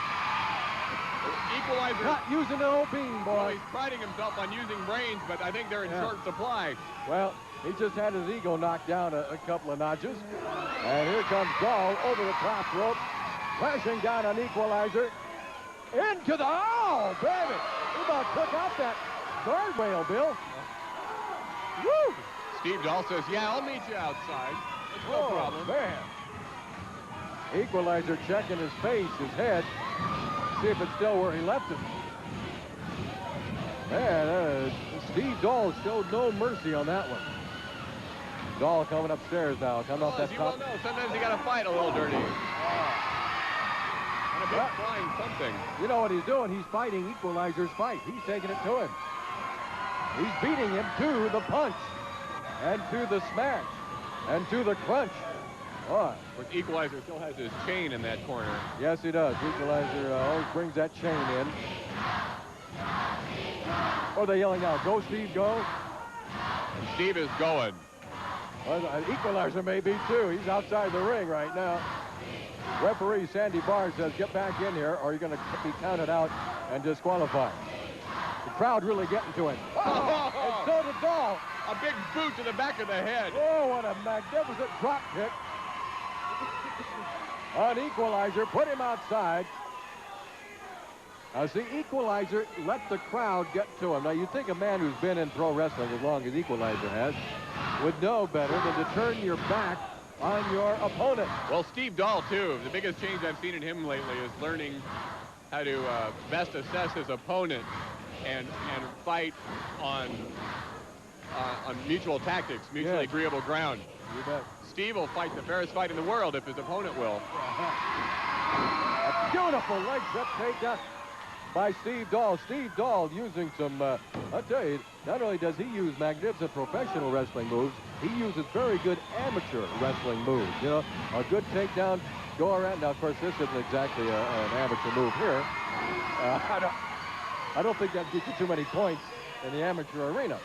Equalizer... Not using an old beam, boy. Well, he's priding himself on using brains, but I think they're in short supply. Well, he just had his ego knocked down a couple of notches. And here comes Dahl over the top rope. Flashing down on Equalizer. Into the... Oh, baby! He about took out that guardrail, Bill. Woo! Steve Dahl says, yeah, I'll meet you outside. It's no problem. Man. Equalizer checking his face, his head. See if it's still where he left it. Man, Steve Dahl showed no mercy on that one. Dahl coming upstairs now, coming off that As you top. well know, sometimes you got to fight a little dirty. And a big flying something. You know what he's doing? He's fighting Equalizer's fight. He's taking it to him. He's beating him to the punch, and to the smash, and to the crunch. Oh. But Equalizer still has his chain in that corner. Yes, he does. Equalizer always brings that chain in. What are they yelling now? Go, Steve, go. And Steve is going. Well, Equalizer may be, too. He's outside the ring right now. Referee Sandy Barr says, get back in here, or you're going to be counted out and disqualified. The crowd really getting to him. Oh, and so did Dahl. A big boot to the back of the head. Oh, what a magnificent drop kick. On Equalizer, put him outside. Now, see, Equalizer let the crowd get to him. Now, you'd think a man who's been in pro wrestling as long as Equalizer has would know better than to turn your back on your opponent. Well, Steve Dahl, too. The biggest change I've seen in him lately is learning how to best assess his opponent and fight on mutual tactics, mutually agreeable ground. You bet. Steve will fight the fairest fight in the world if his opponent will. A beautiful leg trip takedown by Steve Dahl. Steve Dahl using some, I'll tell you, not only does he use magnificent professional wrestling moves, he uses very good amateur wrestling moves. You know, a good takedown, go around. Now, of course, this isn't exactly an amateur move here. I don't think that gets you too many points in the amateur arena.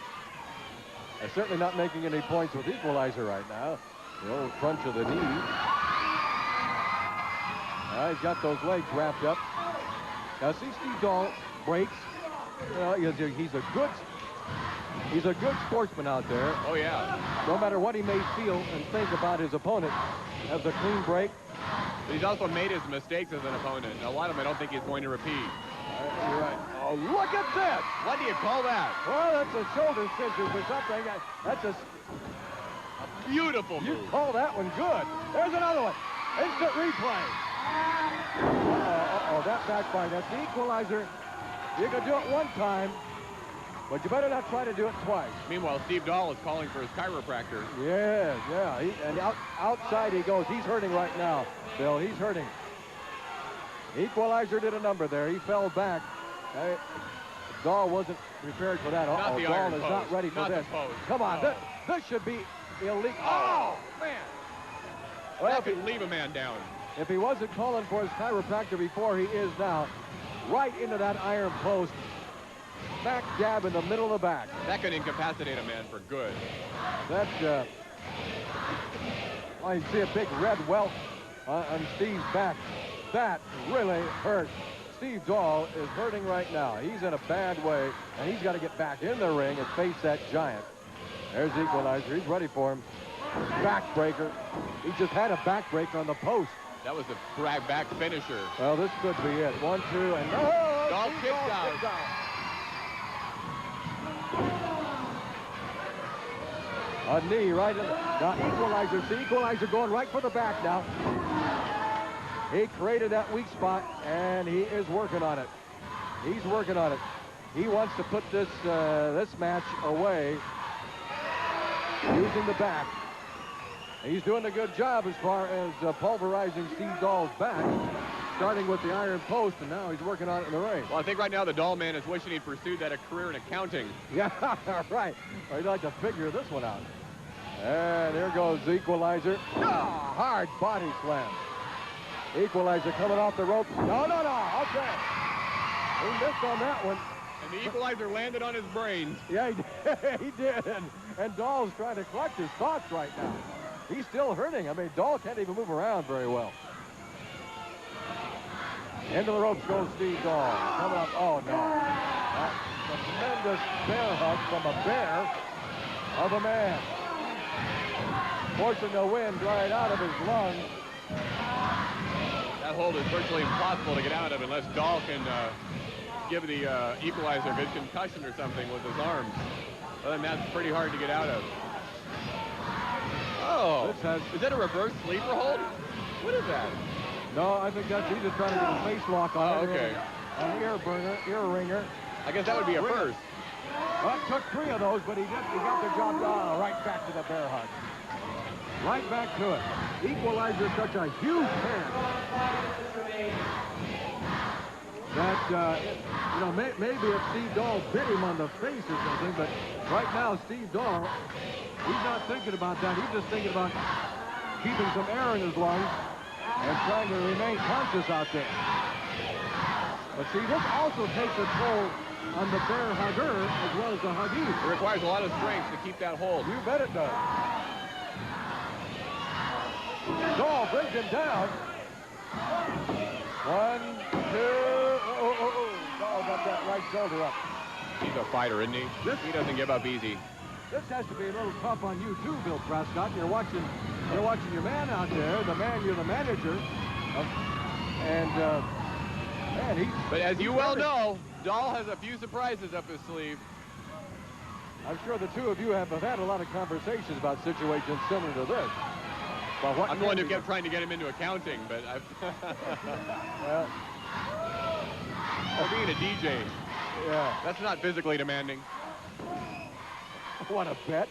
Certainly not making any points with Equalizer right now. The old crunch of the knee. He's got those legs wrapped up. Now, see, Steve Dahl breaks. You know, he's a good sportsman out there. Oh, yeah. No matter what he may feel and think about his opponent, has a clean break. But he's also made his mistakes as an opponent. And a lot of them I don't think he's going to repeat. You're right. Oh, look at this! What do you call that? Well, that's a shoulder scissors or something. That's a beautiful move. You call that one good. There's another one. Instant replay. Uh-oh, that backfired. That's the Equalizer. You can do it one time, but you better not try to do it twice. Meanwhile, Steve Dahl is calling for his chiropractor. Yeah. And outside he goes. He's hurting right now, Bill. He's hurting. Equalizer did a number there. He fell back. Dahl wasn't prepared for that. Not the Dahl iron is post. not ready for Not this. the post. Come on, No. this should be illegal. Oh, man. Well, That could leave a man down. if he wasn't calling for his chiropractor before, he is now. Right into that iron post. Back jab in the middle of the back. That could incapacitate a man for good. That, you see a big red welt on Steve's back. That really hurt. Steve Dahl is hurting right now. He's in a bad way, and he's got to get back in the ring and face that giant. There's Equalizer. He's ready for him. Backbreaker. He just had a backbreaker on the post. That was the drag back finisher. Well, this could be it. 1, 2, and... Oh, Dahl Steve kicked Dahl out. kicked out. A knee right in. Now Equalizer. See Equalizer going right for the back now. He created that weak spot, and he is working on it. He's working on it. He wants to put this this match away using the back. He's doing a good job as far as pulverizing Steve Dahl's back, starting with the iron post, and now he's working on it in the ring. Well, I think right now the Dahl man is wishing he'd pursued that a career in accounting. Yeah, right. I'd like to figure this one out. And here goes the Equalizer. Oh, hard body slam. Equalizer coming off the rope. No. Okay. He missed on that one. And the Equalizer landed on his brains. Yeah, he did. And Dahl's trying to collect his thoughts right now. He's still hurting. I mean, Dahl can't even move around very well. Into the ropes goes Steve Dahl. Coming up. Oh, no. A tremendous bear hug from a bear of a man. Forcing the wind right out of his lungs. That hold is virtually impossible to get out of unless Dahl can give the Equalizer a good concussion or something with his arms. Other than that, it's pretty hard to get out of. Oh, is that a reverse sleeper hold? What is that? No, I think that's he's just trying to get a face lock on it. Okay. An ear ringer. I guess that would be a first. Well, it took 3 of those, but he got the job done. Right back to the bear hug. Right back to it. Equalizer such a huge man that, you know, maybe if Steve Dahl bit him on the face or something, but right now Steve Dahl, he's not thinking about that. He's just thinking about keeping some air in his lungs and trying to remain conscious out there. But see, this also takes a toll on the bear hugger as well as the huggee. It requires a lot of strength to keep that hold. You bet it does. Dahl brings him down. 1, 2. Dahl got that right shoulder up. He's a fighter, isn't he? He doesn't give up easy. This has to be a little tough on you too, Bill Prescott. You're watching your man out there. You're the manager. But as you well know, Dahl has a few surprises up his sleeve. I'm sure the two of you have had a lot of conversations about situations similar to this. I'm the one who kept trying to get him into accounting, but I've... Well, or being a DJ. Yeah. That's not physically demanding. What a bet.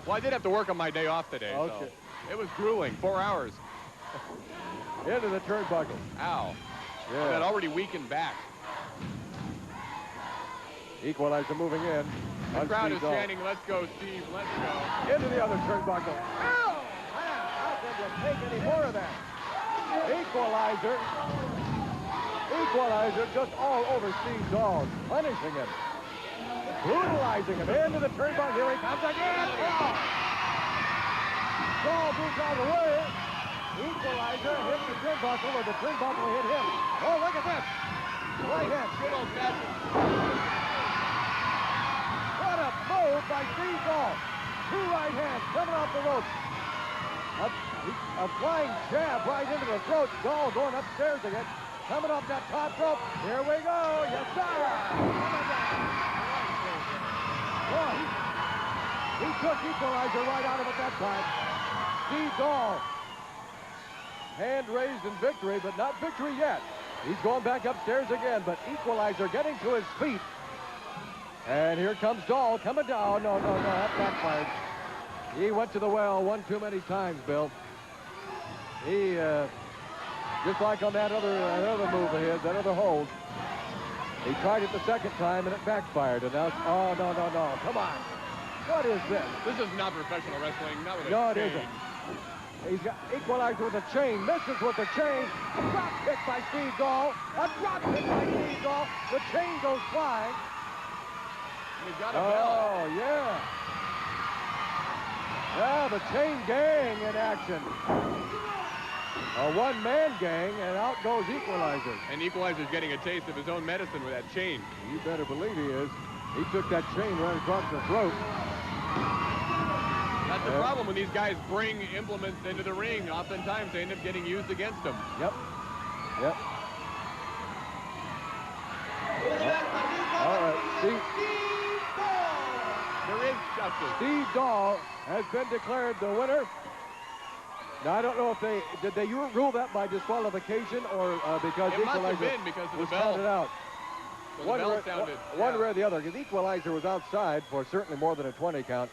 Well, I did have to work on my day off today, okay. So it was grueling. 4 hours. Into the turnbuckle. Ow. Yeah. That already weakened back. Equalizer moving in. The crowd is chanting, "Let's go, Steve, let's go." Into the other turnbuckle. Ow! How can you take any more of that? Equalizer just all over Steve Dahl, punishing him. Brutalizing him into the turnbuckle. Here he comes again. Oh! Dahl moves out of the way. Equalizer hits the turnbuckle, or the turnbuckle hit him. Oh, look at this. Right hand. Good old fashioned. What a move by Steve Dahl. 2 right hands coming off the rope. A flying jab right into the throat. Dahl going upstairs again. Coming off that top rope. Here we go. Yes, sir. Boy, he took Equalizer right out of it that time. Steve Dahl. Hand raised in victory, but not victory yet. He's going back upstairs again, but Equalizer getting to his feet. And here comes Dahl coming down. No, that backfired. He went to the well one too many times, Bill. He, just like on that other move of his, that other hold, he tried it the second time and it backfired. And now, oh, no, come on. What is this? This is not professional wrestling, not with a No, it chain. isn't. He's got Equalizer with a chain, misses with the chain. A drop kick by Steve Dahl. A drop kick by Steve Dahl. The chain goes flying. He's got a bell. Oh, yeah. Yeah, the chain gang in action. A one-man gang, and out goes Equalizer. And Equalizer's getting a taste of his own medicine with that chain. You better believe he is. He took that chain right across the throat. That's the problem when these guys bring implements into the ring. Oftentimes they end up getting used against them. Yep. All right, see. There is justice. Steve Dahl has been declared the winner. Now, I don't know if did they rule that by disqualification or because It must have Equalizer been because of the was bell. counted out. So the bell sounded. One way or the other, because Equalizer was outside for certainly more than a 20 count.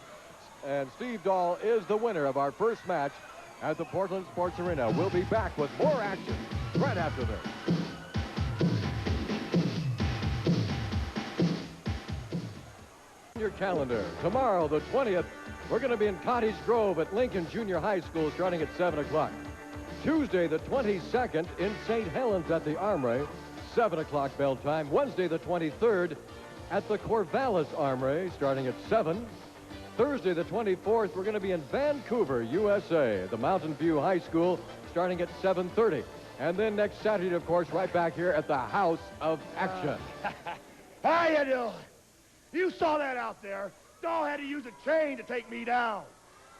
And Steve Dahl is the winner of our first match at the Portland Sports Arena. We'll be back with more action right after this. Your calendar. Tomorrow, the 20th, we're going to be in Cottage Grove at Lincoln Junior High School starting at 7 o'clock. Tuesday, the 22nd, in St. Helens at the Armory, 7 o'clock bell time. Wednesday, the 23rd, at the Corvallis Armory starting at 7. Thursday, the 24th, we're going to be in Vancouver, USA, the Mountain View High School starting at 7:30. And then next Saturday, of course, right back here at the House of Action. How you doing? You saw that out there. Dahl had to use a chain to take me down.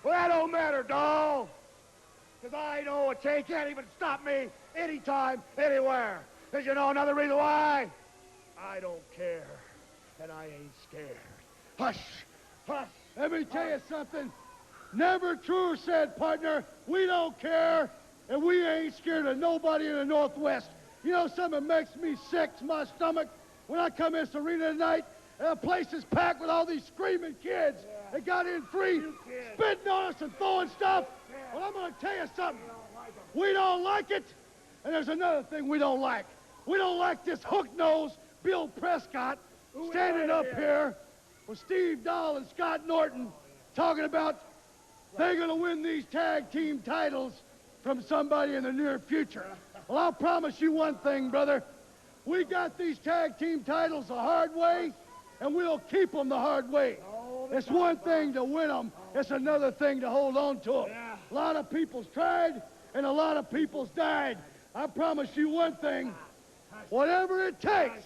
Well, that don't matter, Dahl. Because I know a chain can't even stop me anytime, anywhere. Because you know another reason why? I don't care. And I ain't scared. Hush, hush. Let me tell you something. Never truer said, partner, we don't care, and we ain't scared of nobody in the Northwest. You know something makes me sick to my stomach? When I come in this arena tonight, and the place is packed with all these screaming kids that got in free, spitting on us and throwing stuff. Well, I'm going to tell you something. We don't like it, and there's another thing we don't like. We don't like this hook-nosed Bill Prescott standing up here with Steve Dahl and Scott Norton talking about they're going to win these tag team titles from somebody in the near future. Well, I'll promise you one thing, brother. We got these tag team titles the hard way, and we'll keep them the hard way. It's one thing to win them. It's another thing to hold on to them. A lot of people's tried, and a lot of people's died. I promise you one thing. Whatever it takes,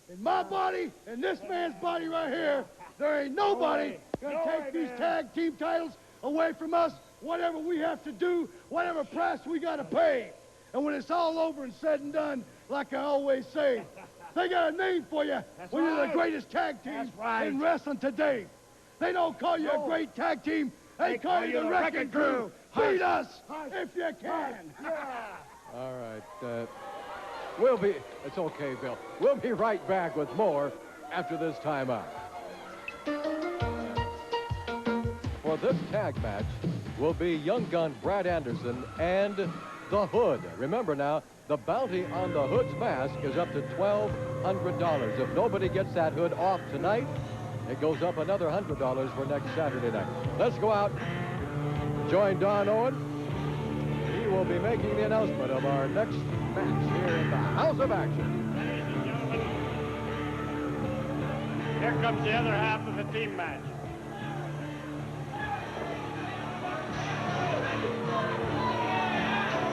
in my body, in this man's body right here, there ain't nobody going to take these tag team titles away from us, whatever we have to do, whatever price we got to pay. And when it's all over and said and done, like I always say, they got a name for you when you're the greatest tag team in wrestling today. They don't call you a great tag team. They call you the Wrecking Crew. Beat us if you can. All right. It's okay, Bill. We'll be right back with more after this timeout. For this tag match will be Young Gun Brad Anderson and the Hood. Remember now, the bounty on the Hood's mask is up to $1,200. If nobody gets that hood off tonight, it goes up another $100 for next Saturday night. Let's go out. Join Don Owen. He will be making the announcement of our next match here in the House of Action. Ladies and gentlemen, here comes the other half of the team match.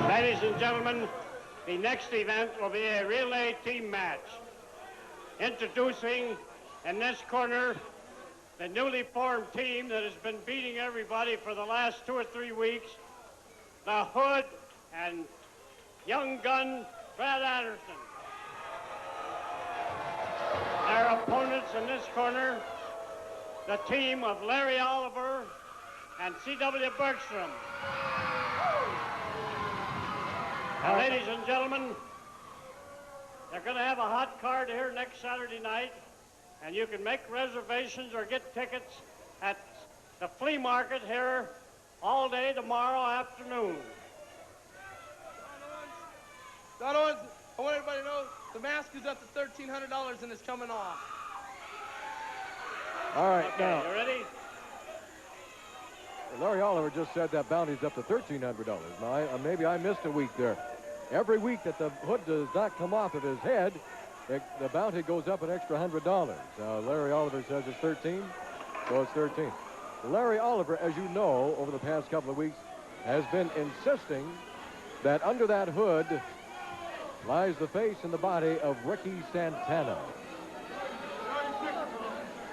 Ladies and gentlemen, the next event will be a relay team match. Introducing in this corner the newly formed team that has been beating everybody for the last 2 or 3 weeks, the Hood and Young Gun Brad Anderson. Their opponents in this corner, the team of Larry Oliver and C.W. Bergstrom. Now, ladies and gentlemen, they're going to have a hot card here next Saturday night, and you can make reservations or get tickets at the flea market here all day tomorrow afternoon. Don Owens, I want everybody to know the mask is up to $1,300 and it's coming off. All right, Okay, now, you ready? Larry Oliver just said that bounty's up to $1,300. Now, maybe I missed a week there. Every week that the hood does not come off of his head, the bounty goes up an extra $100. Larry Oliver says it's 13, so it's 13. Larry Oliver, as you know, over the past couple of weeks, has been insisting that under that hood lies the face and the body of Ricky Santana.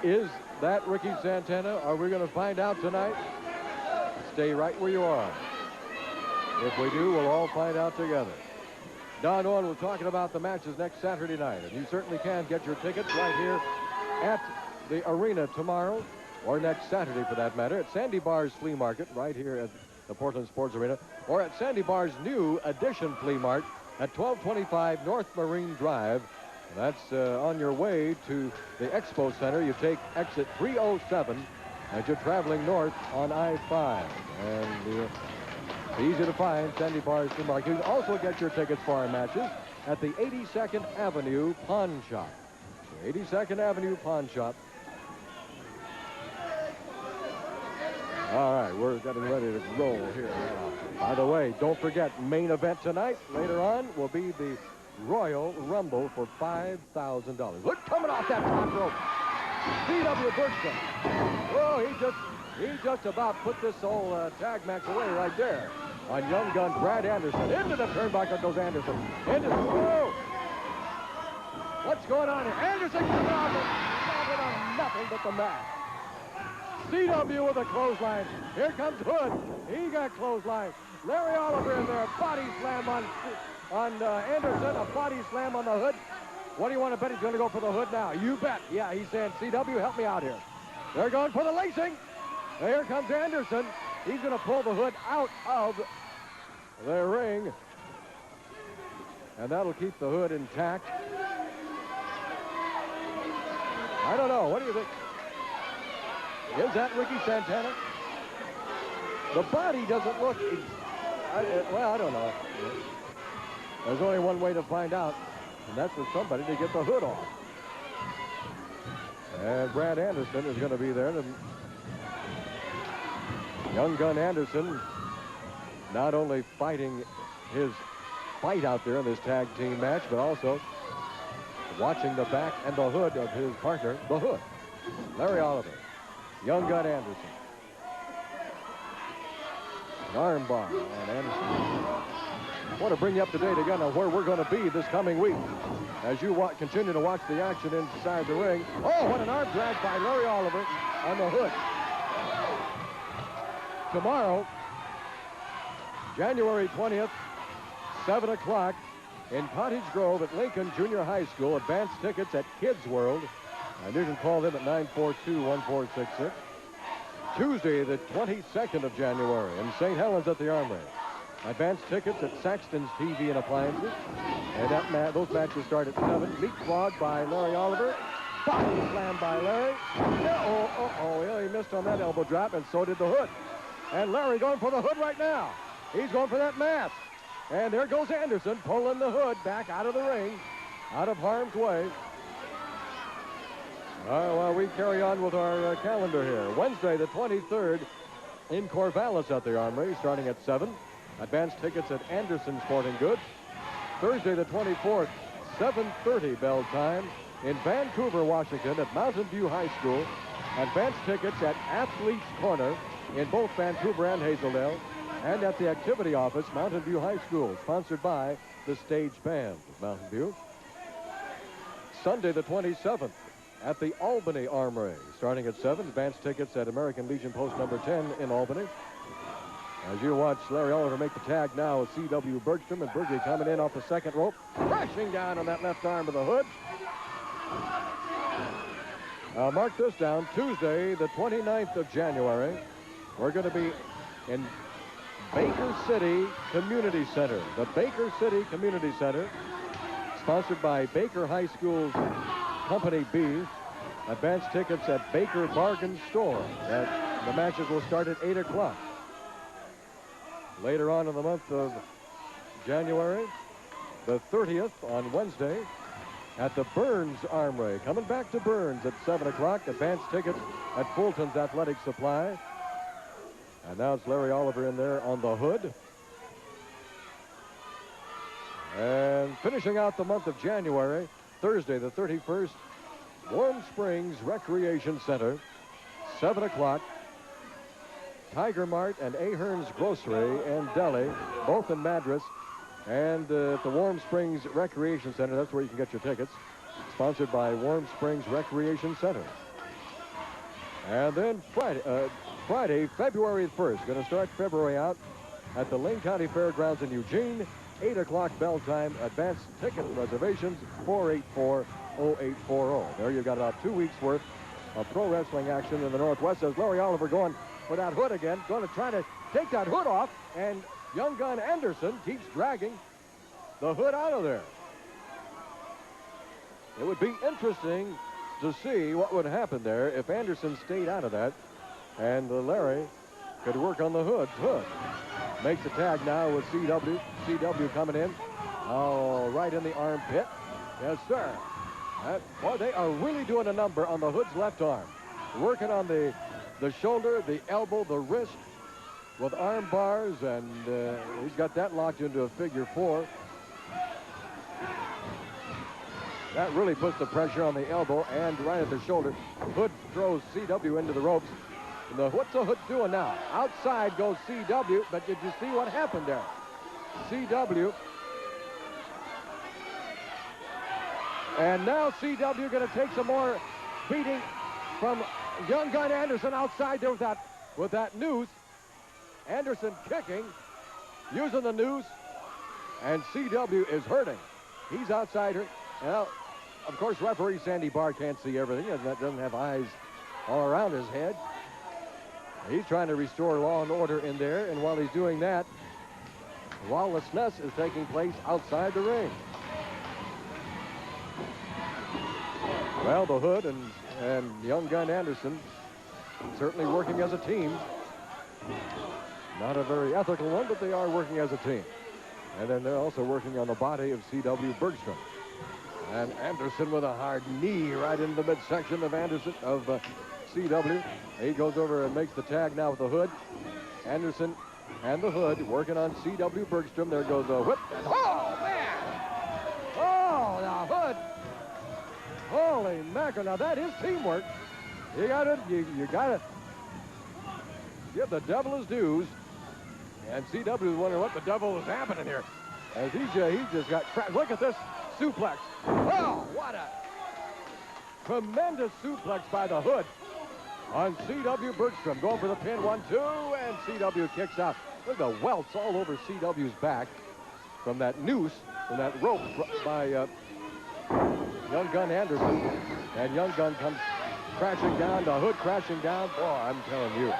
Is that Ricky Santana? Are we going to find out tonight? Stay right where you are. If we do, we'll all find out together. Don Owen, we're talking about the matches next Saturday night, and you certainly can get your tickets right here at the arena tomorrow or next Saturday for that matter, at Sandy Barr's Flea Market right here at the Portland Sports Arena, or at Sandy Barr's new Edition Flea Mart at 1225 North Marine Drive. That's on your way to the Expo Center. You take exit 307 as you're traveling north on I-5. And easy to find, Sandy Barr's Flea Market. You can also get your tickets for our matches at the 82nd Avenue Pawn Shop. The 82nd Avenue Pawn Shop. All right, we're getting ready to roll here. By the way, don't forget, main event tonight, later on, will be the Royal Rumble for $5,000. Look, coming off that top rope. C.W. Bergstrom. Oh, he just about put this whole tag match away right there. On young gun Brad Anderson. Into the turnbuckle goes Anderson. Whoa! What's going on here? Anderson coming off it. On nothing but the mat. C.W. with a clothesline. Here comes Hood. He got clothesline. Larry Oliver in there. Body slam on Anderson. A body slam on the Hood. What do you want to bet he's going to go for the Hood now? You bet. Yeah, he's saying, C.W., help me out here. They're going for the lacing. Here comes Anderson. He's going to pull the Hood out of the ring. And that'll keep the Hood intact. I don't know. What do you think? Is that Ricky Santana? The body doesn't look... well, I don't know. There's only one way to find out, and that's for somebody to get the Hood off. And Brad Anderson is going to be there. Young gun Anderson not only fighting his fight out there in this tag team match, but also watching the back and the hood of his partner, the Hood, Larry Oliver. Young gun Anderson. An arm bar on Anderson. I want to bring you up to date again on where we're going to be this coming week as you continue to watch the action inside the ring. Oh, what an arm drag by Larry Oliver on the Hood. Tomorrow, January 20th, 7 o'clock in Cottage Grove at Lincoln Junior High School. Advanced tickets at Kids World. And you can call them at 942-1466. Tuesday, the 22nd of January in St. Helens at the Armory. Advanced tickets at Saxton's TV and Appliances. And those matches start at 7. Leapfrog by Larry Oliver. Body slam by Larry. Yeah, he missed on that elbow drop, and so did the Hood. And Larry going for the Hood right now. He's going for that mask. And there goes Anderson pulling the Hood back out of the ring, out of harm's way. While we carry on with our calendar here. Wednesday, the 23rd, in Corvallis at the Armory, starting at 7. Advanced tickets at Anderson Sporting Goods. Thursday, the 24th, 7:30 bell time in Vancouver, Washington at Mountain View High School. Advanced tickets at Athletes Corner in both Vancouver and Hazeldale. And at the activity office, Mountain View High School, sponsored by the Stage Band of Mountain View. Sunday, the 27th, at the Albany Armory, starting at 7. Advanced tickets at American Legion Post number 10 in Albany. As you watch Larry Oliver make the tag now with C.W. Bergstrom, and Bergie coming in off the second rope, crashing down on that left arm of the Hood. Mark this down. Tuesday, the 29th of January, we're going to be in Baker City Community Center. The Baker City Community Center, sponsored by Baker High School's Company B. Advanced tickets at Baker Bargain Store. The matches will start at 8 o'clock. Later on in the month of January, the 30th on Wednesday, at the Burns Armory. Coming back to Burns at 7 o'clock. Advanced tickets at Fulton's Athletic Supply. And now it's Larry Oliver in there on the Hood. And finishing out the month of January, Thursday, the 31st, Warm Springs Recreation Center, 7 o'clock. Tiger Mart and Ahern's Grocery and Deli, both in Madras. And at the Warm Springs Recreation Center, that's where you can get your tickets. Sponsored by Warm Springs Recreation Center. And then Friday, February 1st, going to start February out at the Lane County Fairgrounds in Eugene. 8 o'clock bell time. Advanced ticket reservations, 484-0840. There you've got about 2 weeks worth of pro wrestling action in the Northwest. As Larry Oliver going for that hood again, going to try to take that hood off, and Young Gun Anderson keeps dragging the hood out of there. It would be interesting to see what would happen there if Anderson stayed out of that, and Larry could work on the hood. Makes a tag now with CW. CW coming in. Oh, right in the armpit. Yes, sir. Boy, they are really doing a number on the Hood's left arm. Working on the shoulder, the elbow, the wrist with arm bars, and he's got that locked into a figure 4. That really puts the pressure on the elbow and right at the shoulder. Hood throws CW into the ropes. What's the Hood doing now? Outside goes CW, but did you see what happened there? CW. And now CW going to take some more beating from Young Gun Anderson outside there with that noose. Anderson kicking, using the noose, and CW is hurting. He's outside her. Well, of course, referee Sandy Barr can't see everything. He doesn't have eyes all around his head. He's trying to restore law and order in there, and while he's doing that, lawlessness is taking place outside the ring. Well, the Hood and Young Gun Anderson certainly working as a team. Not a very ethical one, but they are working as a team. And then they're also working on the body of C.W. Bergstrom. And Anderson with a hard knee right in the midsection of C.W. He goes over and makes the tag now with the Hood. Anderson and the Hood working on C.W. Bergstrom. There goes a whip. Oh, man! Oh, the Hood! Holy mackerel! Now that is teamwork. You gotta give the devil his dues. And C.W. is wondering what the devil is happening here. As he just got cracked. Look at this suplex. Oh, what a tremendous suplex by the Hood on C.W. Bergstrom. Going for the pin, 1-2, and C.W. kicks out. Look at the welts all over C.W.'s back from that noose, from that rope by Young Gun Anderson. And Young Gun comes crashing down, the Hood crashing down. Boy, I'm telling you.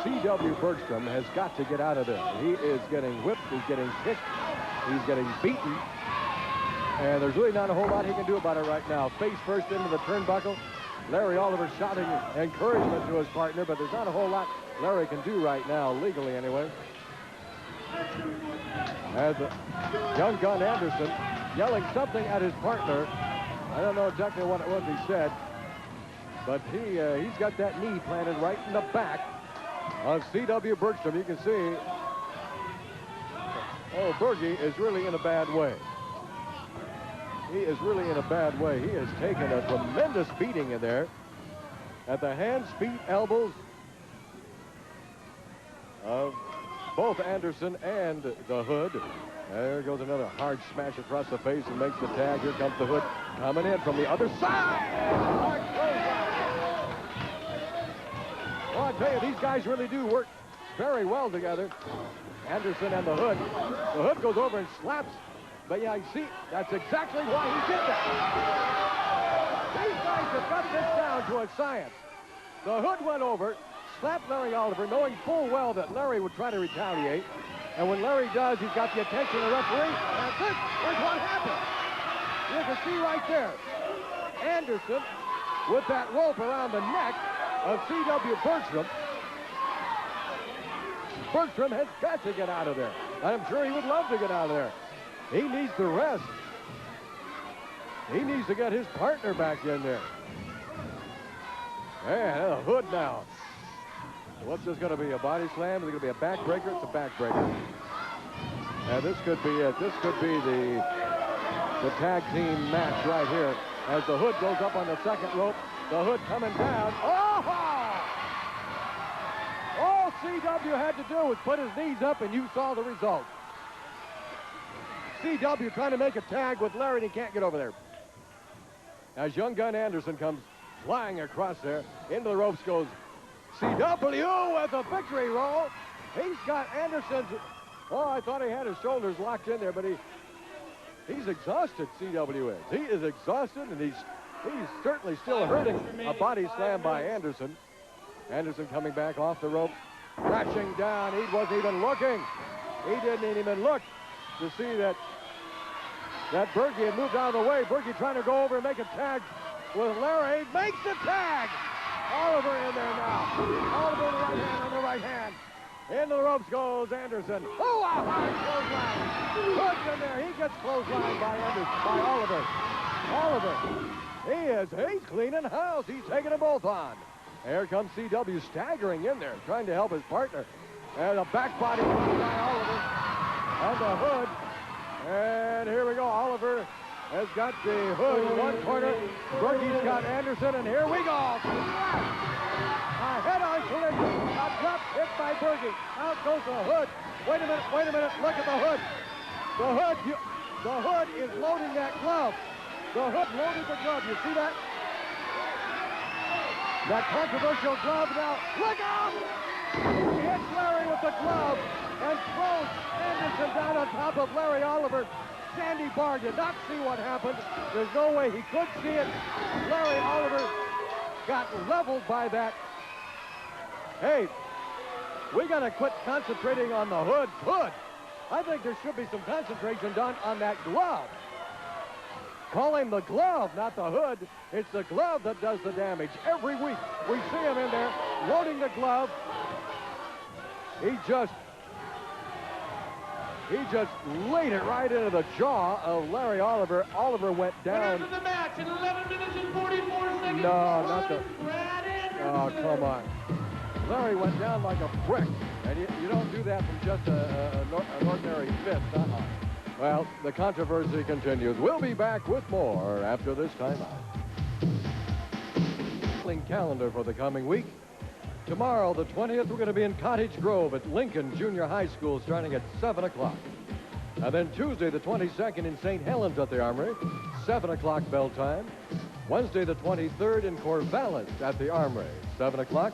C.W. Bergstrom has got to get out of there. He is getting whipped, he's getting kicked, he's getting beaten. And there's really not a whole lot he can do about it right now. Face first into the turnbuckle. Larry Oliver shouting encouragement to his partner, but there's not a whole lot Larry can do right now, legally anyway. As Young Gun Anderson yelling something at his partner. I don't know exactly what it was he said, but he's got that knee planted right in the back of C.W. Bergstrom. You can see, oh, Bergie is really in a bad way. He is really in a bad way. He has taken a tremendous beating in there at the hands, feet, elbows of both Anderson and the Hood. There goes another hard smash across the face and makes the tag. Here comes the Hood coming in from the other side. Well, I tell you, these guys really do work very well together. Anderson and the Hood. The Hood goes over and slaps. But yeah, you see, that's exactly why he did that. These guys have got this down to a science. The Hood went over, slapped Larry Oliver, knowing full well that Larry would try to retaliate. And when Larry does, he's got the attention of the referee. That's it. Here's what happened. You can see right there. Anderson with that rope around the neck of C.W. Bergstrom. Bergstrom has got to get out of there. I'm sure he would love to get out of there. He needs to rest. He needs to get his partner back in there. Man, a Hood now. What's this going to be? A body slam? Is it going to be a backbreaker? It's a backbreaker. And this could be it. This could be the tag team match right here. As the Hood goes up on the second rope, the Hood coming down. Oh! All C.W. had to do was put his knees up, and you saw the result. C.W. trying to make a tag with Larry, and he can't get over there. As Young Gun Anderson comes flying across there, into the ropes goes C.W. with a victory roll. He's got Anderson's, oh, I thought he had his shoulders locked in there, but he's exhausted, C.W. is. He is exhausted, and he's He's certainly still hurting. A body slam by Anderson. Anderson coming back off the ropes, crashing down. He wasn't even looking. He didn't even look to see that Berkey had moved out of the way. Berkey trying to go over and make a tag with Larry. Makes the tag. Oliver in there now. Oliver on the right hand, on the right hand. Into the ropes goes Anderson. Oh, a hard clothesline. Hood's in there. He gets clotheslined by Oliver. He's cleaning house. He's taking them both on. Here comes CW staggering in there, trying to help his partner. And a back body by Oliver. And the Hood. And here we go. Oliver has got the Hood in one corner. Berkey's got Anderson, and here we go. A head-on collision. A drop hit by Berkey. Out goes the Hood. Wait a minute. Look at the Hood. The Hood is loading that glove. The Hood loaded the glove. You see that? That controversial glove now. Look out! He hits Larry with the glove and throws Anderson down on top of Larry Oliver. Sandy Barr did not see what happened. There's no way he could see it. Larry Oliver got leveled by that. Hey, we got to quit concentrating on the Hood. I think there should be some concentration done on that glove. Call him the glove, not the Hood. It's the glove that does the damage. Every week, we see him in there loading the glove. He just laid it right into the jaw of Larry Oliver. Oliver went down. Winners of the match in 11 minutes and 44 seconds. No, not the... Brad Anderson. Oh, come on. Larry went down like a brick. And you don't do that from just an ordinary fist. Well, the controversy continues. We'll be back with more after this timeout. Calendar for the coming week. Tomorrow, the 20th, we're going to be in Cottage Grove at Lincoln Junior High School starting at 7 o'clock. And then Tuesday, the 22nd, in St. Helens at the Armory, 7 o'clock bell time. Wednesday, the 23rd, in Corvallis at the Armory, 7 o'clock.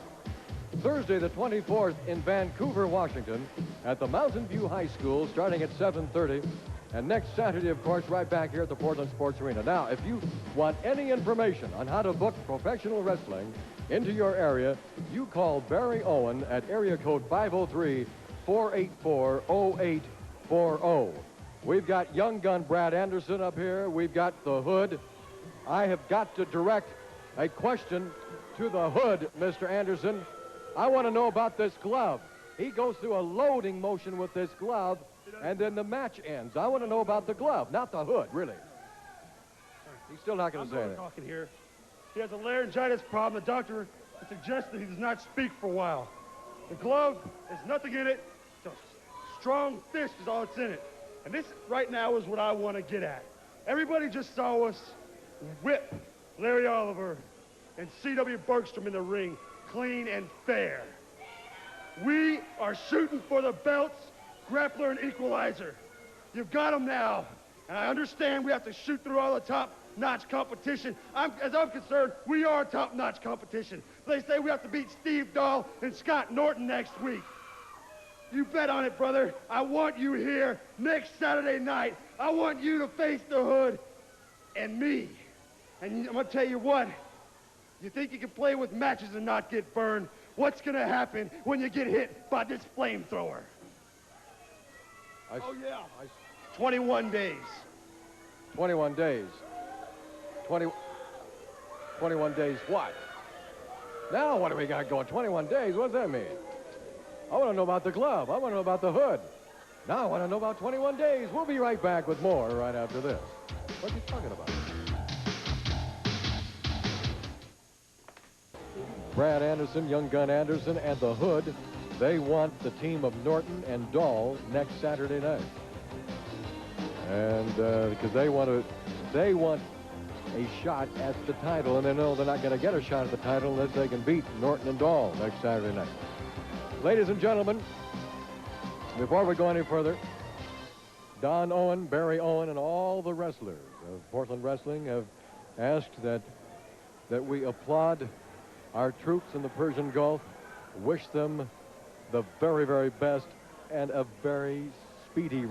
Thursday, the 24th, in Vancouver, Washington, at the Mountain View High School, starting at 7:30. And next Saturday, of course, right back here at the Portland Sports Arena. Now, if you want any information on how to book professional wrestling into your area, you call Barry Owen at area code 503-484-0840. We've got young gun Brad Anderson up here. We've got the Hood. I have got to direct a question to the Hood, Mr. Anderson. I want to know about this glove. He goes through a loading motion with this glove, and then the match ends. I want to know about the glove, not the Hood, really. He's still not going to say that. Talking here. He has a laryngitis problem. The doctor suggested he does not speak for a while. The glove, there's nothing in it. It's a strong fist is all that's in it. And this right now is what I want to get at. Everybody just saw us whip Larry Oliver and C.W. Bergstrom in the ring, clean and fair. We are shooting for the belts, Grappler and Equalizer. You've got them now. And I understand we have to shoot through all the top-notch competition. As I'm concerned, we are top-notch competition. They say we have to beat Steve Dahl and Scott Norton next week. You bet on it, brother. I want you here next Saturday night. I want you to face the Hood and me. And I'm going to tell you what. You think you can play with matches and not get burned? What's going to happen when you get hit by this flamethrower? Oh, yeah. 21 days. 21 days. 21 days what? Now what do we got going? 21 days? What does that mean? I want to know about the glove. I want to know about the Hood. Now I want to know about 21 days. We'll be right back with more right after this. What's he talking about? Brad Anderson, Young Gun Anderson, and the Hood, they want the team of Norton and Dahl next Saturday night. And because they want a shot at the title, and they know they're not going to get a shot at the title unless they can beat Norton and Dahl next Saturday night. Ladies and gentlemen, before we go any further, Don Owen, Barry Owen, and all the wrestlers of Portland Wrestling have asked that we applaud our troops in the Persian Gulf, wish them the very, very best and a very speedy